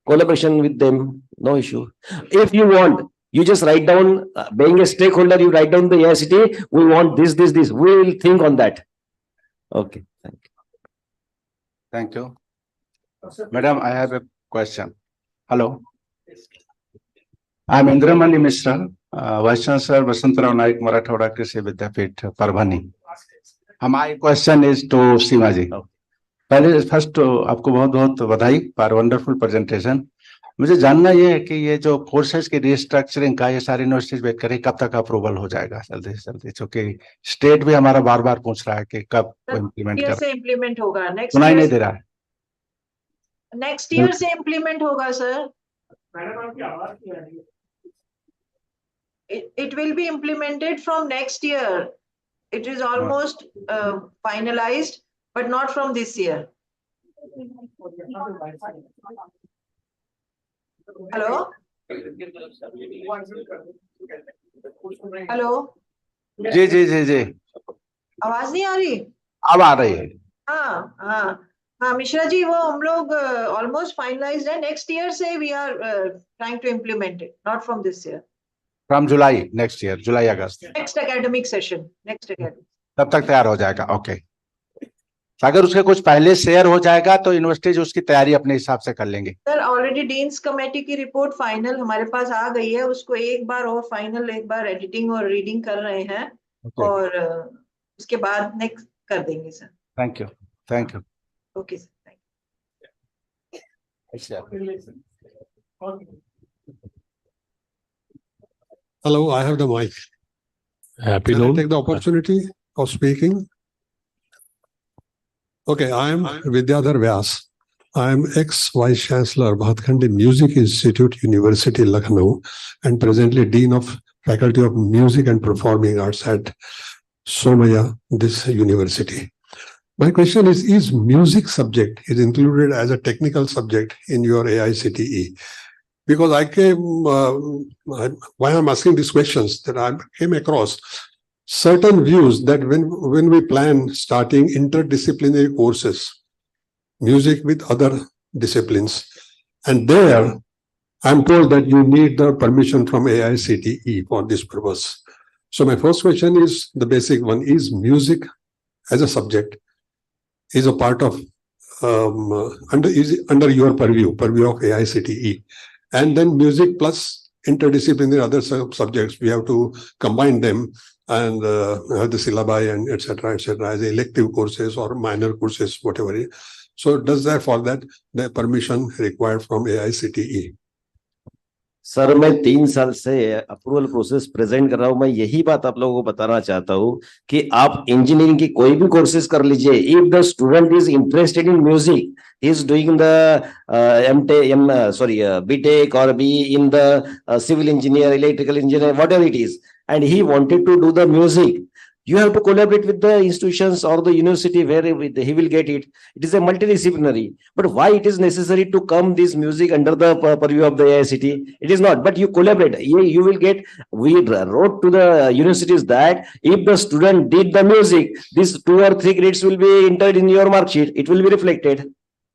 Speaker 4: collaboration with them. No issue. If you want, you just write down, being a stakeholder, you write down the AICT, we want this. We will think on that. Okay, thank you.
Speaker 10: Thank you. Madam, I have a question. Hello. I'm Indramani Mishra, Vice Chancellor Vasantarao Naik Marathwada Krishi Vidyapith, Parbhani. My question is to Seema ji. पहले first आपको बहुत बहुत बधाई for wonderful presentation. मुझे जानना ये है कि ये जो कोर्सेज की रिस्ट्रक्चरिंग का ये सारी यूनिवर्सिटीज वेट करें कब तक अप्रूवल हो जाएगा जल्दी से जल्दी, क्योंकि स्टेट भी हमारा बार बार पूछ रहा है कि कब इम्प्लीमेंट कर.
Speaker 3: से इम्प्लीमेंट होगा नेक्स्ट
Speaker 10: सुनाई नहीं दे रहा है.
Speaker 3: नेक्स्ट ईयर से इम्प्लीमेंट होगा sir. It will be implemented from next year. It is almost finalized, but not from this year. Hello? Hello?
Speaker 10: जी जी जी जी
Speaker 3: आवाज नहीं आ रही?
Speaker 10: अब आ रही है.
Speaker 3: हाँ हाँ हाँ मिश्रा जी, वो हम लोग almost finalized है. Next year से we are trying to implement it, not from this year.
Speaker 10: From July next year, July August.
Speaker 3: Next academic session, next academic.
Speaker 10: तब तक तैयार हो जाएगा. ओके. अगर उसके कुछ पहले शेयर हो जाएगा तो यूनिवर्सिटीज उसकी तैयारी अपने हिसाब से कर लेंगे.
Speaker 3: सर ऑलरेडी डीन्स कमेटी की रिपोर्ट फाइनल हमारे पास आ गई है. उसको एक बार और फाइनल एक बार एडिटिंग और रीडिंग कर रहे हैं. और उसके बाद नेक्स्ट कर देंगे sir.
Speaker 10: Thank you. Thank you.
Speaker 3: Okay sir. Thank you.
Speaker 11: Hello, I have the mic.
Speaker 8: Happy
Speaker 11: Can I take the opportunity of speaking? Okay, I am Vidyavihar Vyas. I am ex-Vice Chancellor, Bhatkhandi Music Institute, University, Lucknow, and presently Dean of Faculty of Music and Performing Arts at Somaiya, this university. My question is music subject is included as a technical subject in your AICTE? Because I came, why I'm asking these questions, that I came across certain views that when we plan starting interdisciplinary courses, music with other disciplines, and there I'm told that you need the permission from AICTE for this purpose. So my first question is the basic one: is music as a subject is a part of under your purview of AICTE, and then music plus interdisciplinary other subjects, we have to combine them and have the syllabi and etc. as elective courses or minor courses, whatever. So does that for that the permission required from AICTE?
Speaker 4: Sir मैं 3 साल से approval process present कर रहा हूं। मैं यही बात आप लोगों को बताना चाहता हूं कि आप इंजीनियरिंग की कोई भी कोर्सेज कर लीजिए, if the student is interested in music, is doing the BTech or be in the civil engineer, electrical engineer, whatever it is, and he wanted to do the music, you have to collaborate with the institutions or the university where he will get it. It is a multidisciplinary. But why it is necessary to come this music under the purview of the AICT? It is not, but you collaborate. You will get, we wrote to the universities that if the student did the music, these 2 or 3 grades will be entered in your mark sheet. It will be reflected.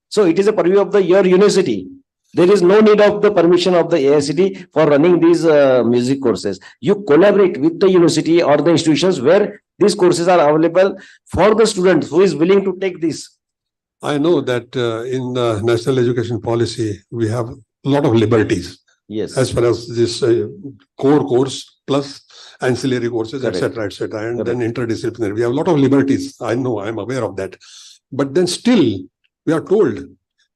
Speaker 4: So it is a purview of your university. There is no need of the permission of the AICT for running these music courses. You collaborate with the university or the institutions where these courses are available for the students who is willing to take this.
Speaker 11: I know that in the national education policy, we have a lot of liberties.
Speaker 4: Yes.
Speaker 11: As far as this core course plus ancillary courses, etc., and then interdisciplinary. We have a lot of liberties. I know, I'm aware of that. But then still, we are told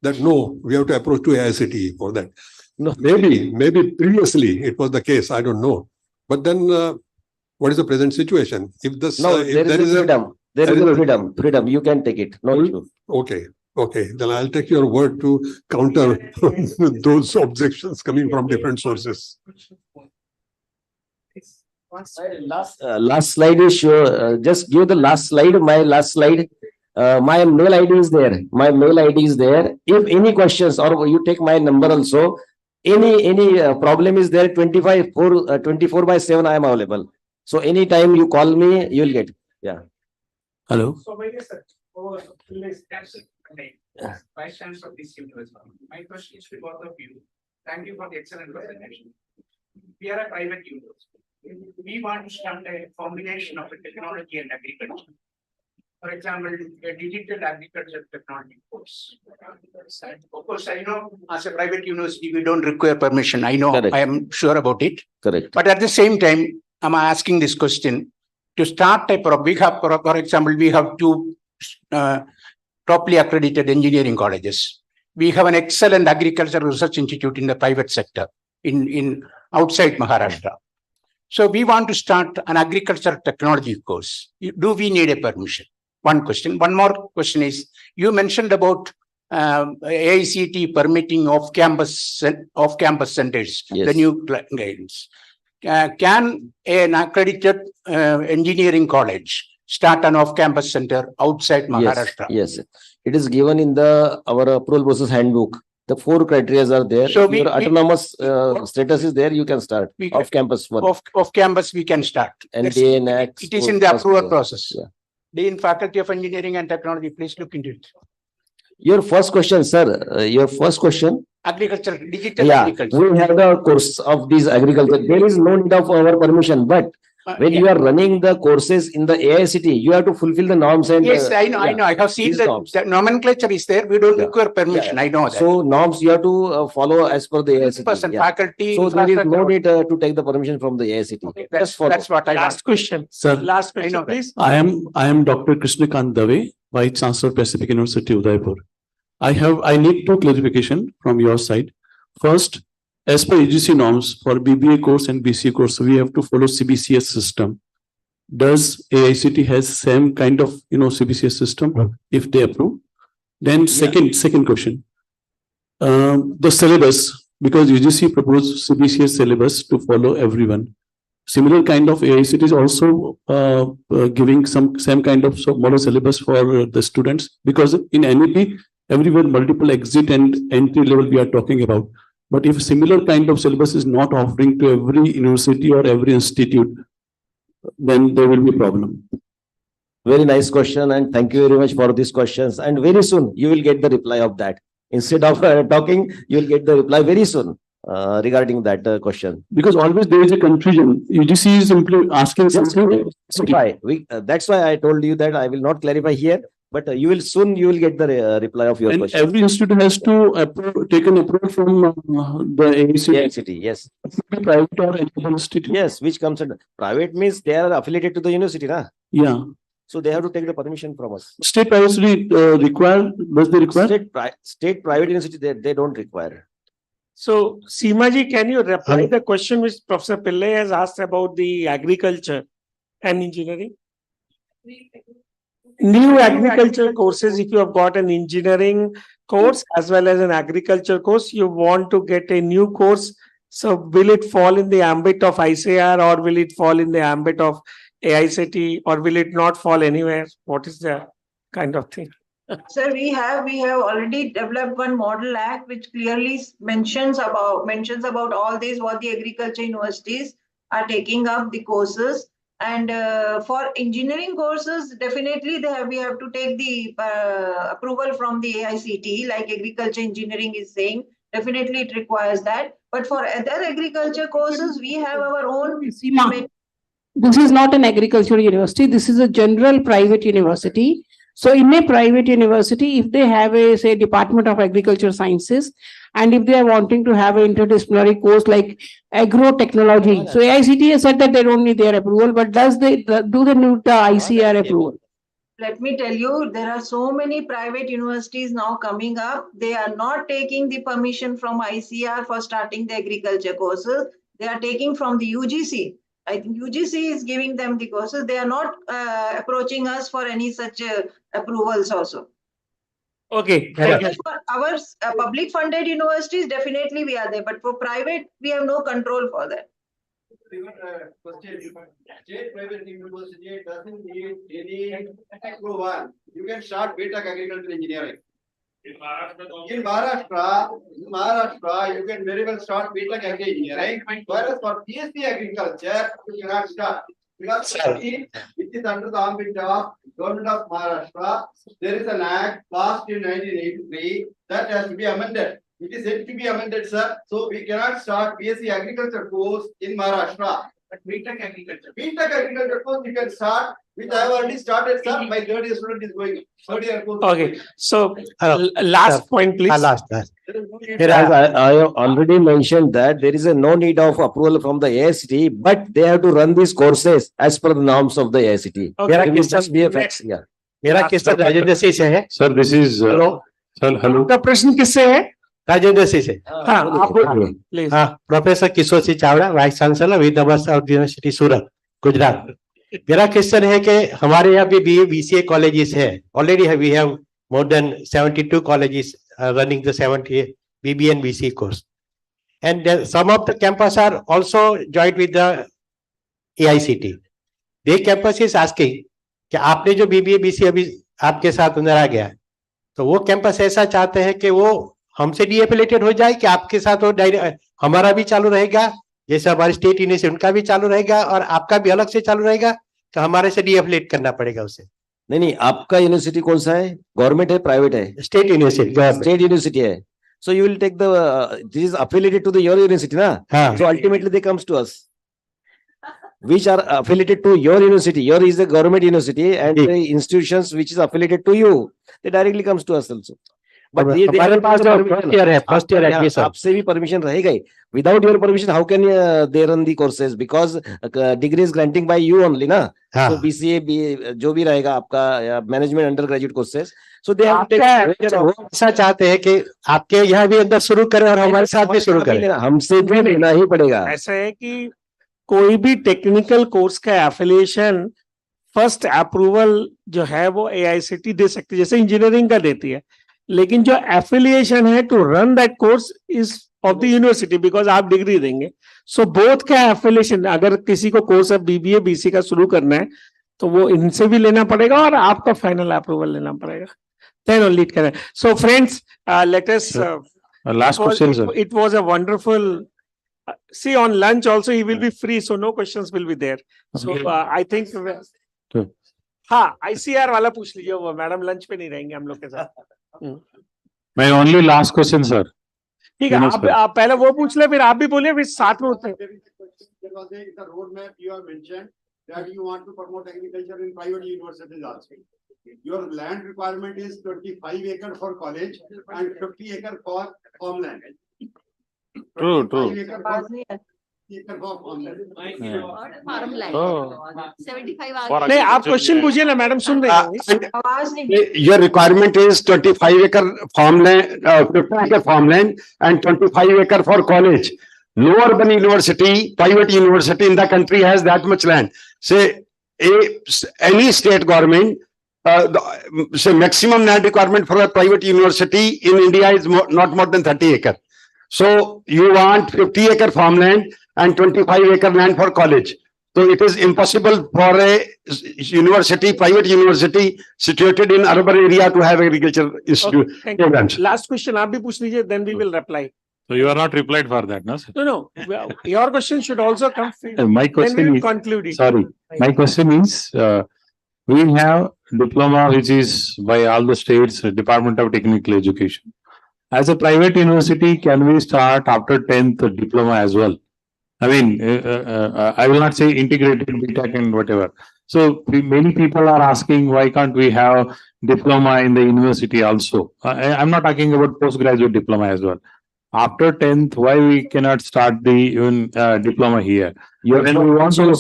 Speaker 11: that no, we have to approach to AICTE for that. No, maybe previously it was the case. I don't know. But then, what is the present situation? If this,
Speaker 4: if there is freedom, there is freedom. You can take it. No issue.
Speaker 11: Okay. Then I'll take your word to counter those objections coming from different sources.
Speaker 4: Last slide is sure. Just give the last slide. My last slide. My mail ID is there. If any questions, or you take my number also, any problem is there, 24/7 I am available. So anytime you call me, you will get. Yeah. Hello.
Speaker 12: Somaiya sir, Vice Chancellor of this university. My question is to both of you. Thank you for the excellent presentation. We are a private university. We want to start a combination of technology and agriculture. For example, a digital agriculture technology course. Of course, I know as a private university, we don't require permission. I know, I am sure about it.
Speaker 4: Correct.
Speaker 12: But at the same time, I'm asking this question. To start a for example, we have 2 properly accredited engineering colleges. We have an excellent agricultural research institute in the private sector in outside Maharashtra. So we want to start an agricultural technology course. Do we need a permission? One question. One more question is, you mentioned about AICT permitting off-campus centers,
Speaker 4: yes.
Speaker 12: The new guidance. Can an accredited engineering college start an off-campus center outside Maharashtra?
Speaker 4: Yes. It is given in our approval process handbook. The 4 criteria are there. So your autonomous status is there, you can start. Off-campus one.
Speaker 12: Off-campus we can start.
Speaker 4: And it
Speaker 12: is in the approval process. Yeah. Dean, Faculty of Engineering and Technology, please look into it.
Speaker 4: Your first question, sir. Your first question.
Speaker 12: Agriculture, digital agriculture.
Speaker 4: We have the course of this agriculture. There is no need of our permission, but when you are running the courses in the AICT, you have to fulfill the norms and.
Speaker 12: Yes, I know. I have seen the nomenclature is there. We don't require permission. I know that.
Speaker 4: So norms you have to follow as per the AICT.
Speaker 12: Faculty.
Speaker 4: So there is no need to take the permission from the AICT.
Speaker 12: Okay, that's what I
Speaker 5: Last question.
Speaker 8: Sir,
Speaker 5: Last question, please.
Speaker 8: I am Dr. Krishnakant Dave, Vice Chancellor, Pacific University, Udaipur. I need 2 clarification from your side. First, as per UGC norms for BBA course and BCA course, we have to follow CBCS system. Does AICT has same kind of CBCS system if they approve? Then second question. The syllabus, because UGC proposed CBCS syllabus to follow everyone. Similar kind of AICT is also giving same kind of model syllabus for the students, because in NEP, everywhere multiple exit and entry level we are talking about. But if similar kind of syllabus is not offering to every university or every institute, then there will be a problem.
Speaker 4: Very nice question, and thank you very much for these questions. And very soon you will get the reply of that. Instead of talking, you will get the reply very soon. regarding that question.
Speaker 8: Because always there is a confusion. UGC is simply asking something.
Speaker 4: That's why I told you that I will not clarify here, but you will get the reply of your
Speaker 8: And
Speaker 4: question.
Speaker 8: every institute has to take an approval from the AICTE.
Speaker 4: AICTE, yes.
Speaker 8: Private or any other institute.
Speaker 4: Yes, which comes under private means they are affiliated to the university, na?
Speaker 8: Yeah.
Speaker 4: So they have to take the permission from us.
Speaker 8: State private require, does they require?
Speaker 4: State private university, they don't require.
Speaker 5: So, Seemaji, can you reply the question which Professor Pillai has asked about the agriculture and engineering? New agriculture courses, if you have got an engineering course as well as an agriculture course, you want to get a new course. So, will it fall in the ambit of ICAR or will it fall in the ambit of AICTE or will it not fall anywhere? What is the kind of thing?
Speaker 3: Sir, we have already developed one model act which clearly mentions about all these what the agriculture universities are taking up the courses, and for engineering courses definitely we have to take the approval from the AICTE, like agriculture engineering is saying. Definitely it requires that, but for other agriculture courses we have our own.
Speaker 2: This is not an agricultural university. This is a general private university. So in a private university, if they have a, say, Department of Agriculture Sciences, and if they are wanting to have an interdisciplinary course like agro-technology, so AICTE has said that they don't need their approval, but do they need the ICAR approval?
Speaker 3: Let me tell you, there are so many private universities now coming up. They are not taking the permission from ICAR for starting the agriculture courses. They are taking from the UGC. I think UGC is giving them the courses. They are not approaching us for any such approvals also.
Speaker 5: Okay.
Speaker 3: For our public funded universities, definitely we are there. But for private, we have no control for that.
Speaker 10: State private university doesn't need any approval. You can start BTech agricultural engineering. In Maharashtra, you can very well start BTech engineering. Whereas for PhD agriculture, you cannot start. Because it is under the ambit of Government of Maharashtra. There is an act passed in 1983 that has to be amended. It is yet to be amended, sir. So we cannot start BSc agriculture course in Maharashtra. But BTech agriculture course you can start, which I have already started, sir. My third year student is going. Third year course.
Speaker 5: Okay. So last point, please.
Speaker 4: As I have already mentioned that there is no need of approval from the AICTE, but they have to run these courses as per the norms of the AICTE.
Speaker 5: Okay.
Speaker 13: मेरा question Rajendra Singh से है
Speaker 8: Sir, this is
Speaker 13: hello
Speaker 5: आपका प्रश्न किससे है?
Speaker 13: राजेंद्र सिंह से
Speaker 5: हाँ, आप प्लीज.
Speaker 13: हाँ, professor Kishore Singh Chavda, vice chancellor Vidyabihar university Surat, Gujarat. मेरा क्वेश्चन है कि हमारे यहाँ भी BCA कॉलेजेस है. Already we have more than 72 colleges running the 70 BBA and BCA course, and some of the campus are also joined with the AICTE. The campus is asking कि आपने जो BBA BCA अभी आपके साथ अंदर आ गया, तो वो कैंपस ऐसा चाहते हैं कि वो हमसे डीएफिलेटेड हो जाए कि आपके साथ वो हमारा भी चालू रहेगा, जैसे हमारी स्टेट यूनिवर्सिटी उनका भी चालू रहेगा और आपका भी अलग से चालू रहेगा, तो हमारे से डीएफिलेट करना पड़ेगा उसे.
Speaker 4: नहीं, आपका यूनिवर्सिटी कौन सा है? गवर्नमेंट है, प्राइवेट है?
Speaker 13: State university.
Speaker 4: स्टेट यूनिवर्सिटी है. So you will take this is affiliated to your university, na? So ultimately they comes to us, which are affiliated to your university. Your is a government university, and the institutions which is affiliated to you, they directly comes to us also. But
Speaker 13: हमारे पास जो first year है, first year admission,
Speaker 4: आपसे भी permission रहेगा ही. Without your permission, how can they run the courses? Because degree is granting by you only, na? So BCA जो भी रहेगा आपका management undergraduate courses, so they have to take.
Speaker 13: वो ऐसा चाहते हैं कि आपके यहाँ भी अंदर शुरू करें और हमारे साथ भी शुरू करें.
Speaker 4: हमसे भी लेना ही पड़ेगा.
Speaker 5: ऐसा है कि कोई भी टेक्निकल कोर्स का एफिलिएशन फर्स्ट अप्रूवल जो है वो AICTE दे सकती है, जैसे इंजीनियरिंग का देती है, लेकिन जो एफिलिएशन है to run that course is of the university, because आप डिग्री देंगे. सो बोथ का एफिलिएशन, अगर किसी को कोर्स ऑफ BBA BC का शुरू करना है तो वो इनसे भी लेना पड़ेगा और आपका फाइनल अप्रूवल लेना पड़ेगा. Then only it can. So friends, let us
Speaker 8: last question, sir.
Speaker 5: It was a wonderful. See, on lunch also he will be free, so no questions will be there. So I think. हाँ, ICAR वाला पूछ लीजिए, वो madam lunch पे नहीं रहेंगे हम लोग के साथ.
Speaker 8: My only last question, sir.
Speaker 5: ठीक है, आप पहले वो पूछ ले, फिर आप भी बोलिए, फिर साथ में उत्तर.
Speaker 7: There was the roadmap you have mentioned that you want to promote agriculture in private universities also. Your land requirement is 25 acres for college and 50 acres for farmland.
Speaker 8: True, true.
Speaker 7: 25 acres for farmland.
Speaker 5: नहीं, आप question पूछिए ना, madam सुन रहे हैं.
Speaker 7: Your requirement is 25 acre farmland, 50 acre farmland and 25 acre for college. No urban university, private university in the country has that much land. Say, any state government, say maximum land requirement for a private university in India is not more than 30 acre. So you want 50 acre farmland and 25 acre land for college. So it is impossible for a university, private university situated in urban area to have agriculture institute programs.
Speaker 5: Last question, आप भी पूछ लीजिए, then we will reply.
Speaker 8: So you are not replied for that, no?
Speaker 5: No. Your question should also come.
Speaker 8: My question
Speaker 5: then we will
Speaker 8: is,
Speaker 5: conclude it.
Speaker 8: sorry, my question is, we have diploma which is by all the states, Department of Technical Education. As a private university, can we start after 10th diploma as well? I mean, I will not say integrated BTech and whatever. So many people are asking, why can't we have diploma in the university also? I'm not talking about postgraduate diploma as well. After 10th, why we cannot start the diploma here? When we want to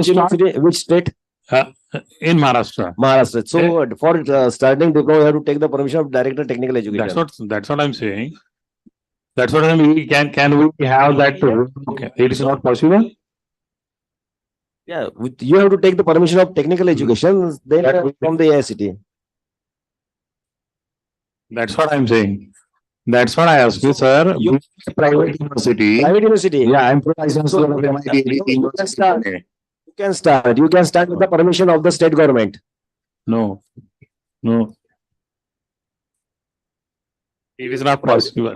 Speaker 8: start,
Speaker 4: which state?
Speaker 8: In Maharashtra.
Speaker 4: Maharashtra. So for starting diploma, you have to take the permission of Director Technical Education.
Speaker 8: That's what I'm saying. That's what I mean. Can we have that? Okay. It is not possible.
Speaker 4: Yeah, you have to take the permission of Technical Education, then from the AICT.
Speaker 8: That's what I'm saying. That's what I asked you, sir. Private university.
Speaker 4: Private university.
Speaker 8: Yeah, I'm Chancellor of MIT.
Speaker 4: You can start. You can start with the permission of the state government.
Speaker 8: No. It is not possible.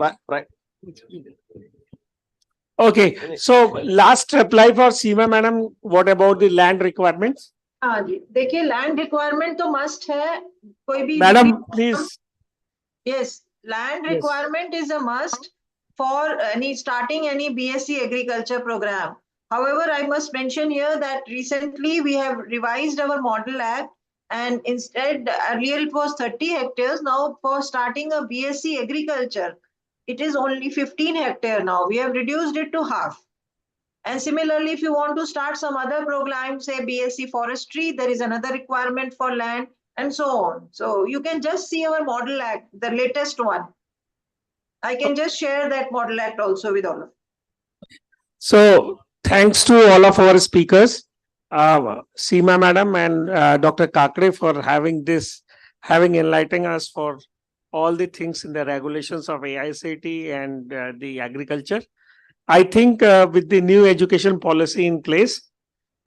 Speaker 5: Okay, so last reply for Seema madam. What about the land requirements?
Speaker 3: हाँ जी, देखिए land requirement तो must है, कोई भी.
Speaker 5: Madam, please.
Speaker 3: Yes, land requirement is a must for starting any BSc agriculture program. However, I must mention here that recently we have revised our model act, and instead earlier it was 30 hectares. Now for starting a BSc agriculture, it is only 15 hectares now. We have reduced it to half. And similarly, if you want to start some other program, say BSc forestry, there is another requirement for land and so on. So you can just see our model act, the latest one. I can just share that model act also with all of you.
Speaker 5: So thanks to all of our speakers, Seema madam and Dr. Kakre for having enlightened us for all the things in the regulations of AICT and the agriculture. I think with the new education policy in place,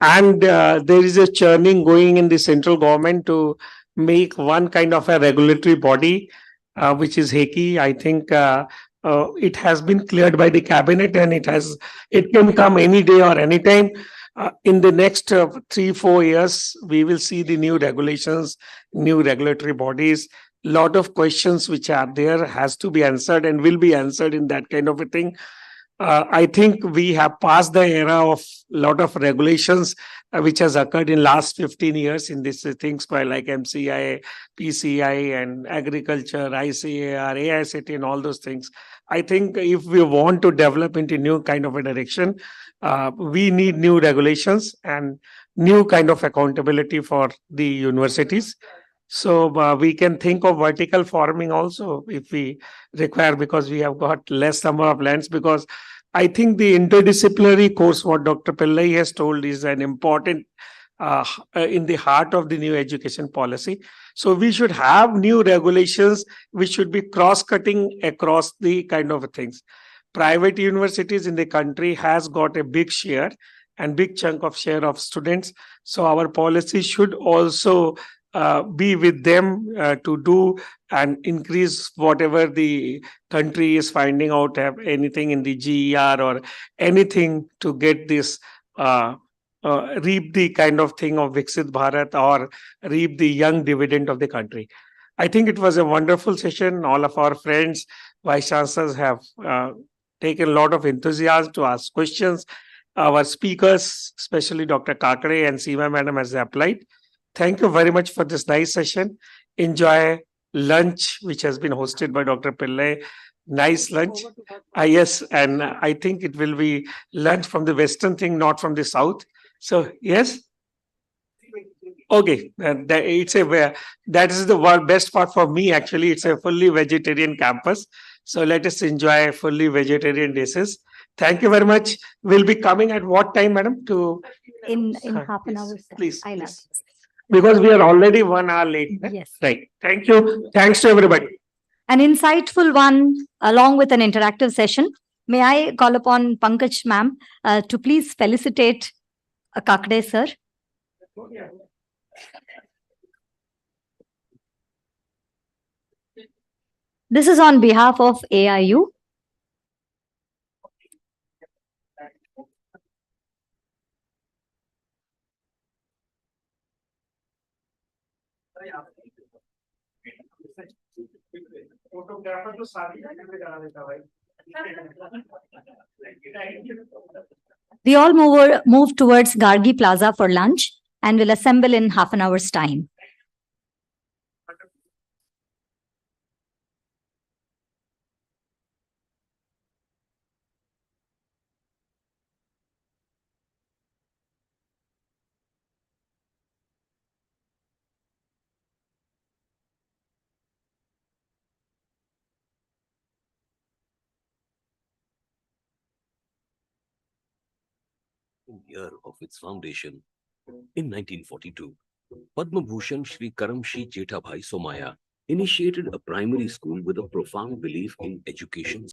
Speaker 5: and there is a churning going in the central government to make one kind of a regulatory body, which is HECI. I think it has been cleared by the cabinet, and it can come any day or any time. In the next 3-4 years, we will see the new regulations, new regulatory bodies. Lot of questions which are there has to be answered and will be answered in that kind of a thing. I think we have passed the era of lot of regulations which has occurred in last 15 years in these things by like MCI, PCI and agriculture, ICAR, AICT and all those things. I think if we want to develop into new kind of a direction, we need new regulations and new kind of accountability for the universities. So we can think of vertical farming also if we require, because we have got less number of lands. Because I think the interdisciplinary course, what Dr. Pillai has told, is an important in the heart of the new education policy. So we should have new regulations which should be cross-cutting across the kind of things. Private universities in the country has got a big share and big chunk of share of students. So our policy should also be with them to do and increase whatever the country is finding out, have anything in the GER or anything to get this reap the kind of thing of Viksit Bharat or reap the young dividend of the country. I think it was a wonderful session. All of our friends Vice Chancellors have taken a lot of enthusiasm to ask questions. Our speakers, especially Dr. Kakre and Seema Madam, has applied. Thank you very much for this nice session. Enjoy lunch, which has been hosted by Dr. Pillai. Nice lunch. Yes, and I think it will be lunch from the Western thing, not from the South. So, yes. Okay, that is the best part for me. Actually, it's a fully vegetarian campus. So let us enjoy fully vegetarian dishes. Thank you very much. We'll be coming at what time, madam?
Speaker 1: In half an hour's time.
Speaker 5: Please,
Speaker 1: I'll
Speaker 5: please. Because we are already 1 hour late.
Speaker 1: Yes.
Speaker 5: Right. Thank you. Thanks to everybody.
Speaker 1: An insightful one, along with an interactive session. May I call upon Pankaj ma'am to please felicitate Kakde sir. This is on behalf of AIU. We all move towards Gargi Plaza for lunch and will assemble in half an hour's time.
Speaker 14: Year of its foundation. In 1942, Padma Bhushan Shri Karamshi Jethabhai Somaiya initiated a primary school with a profound belief in education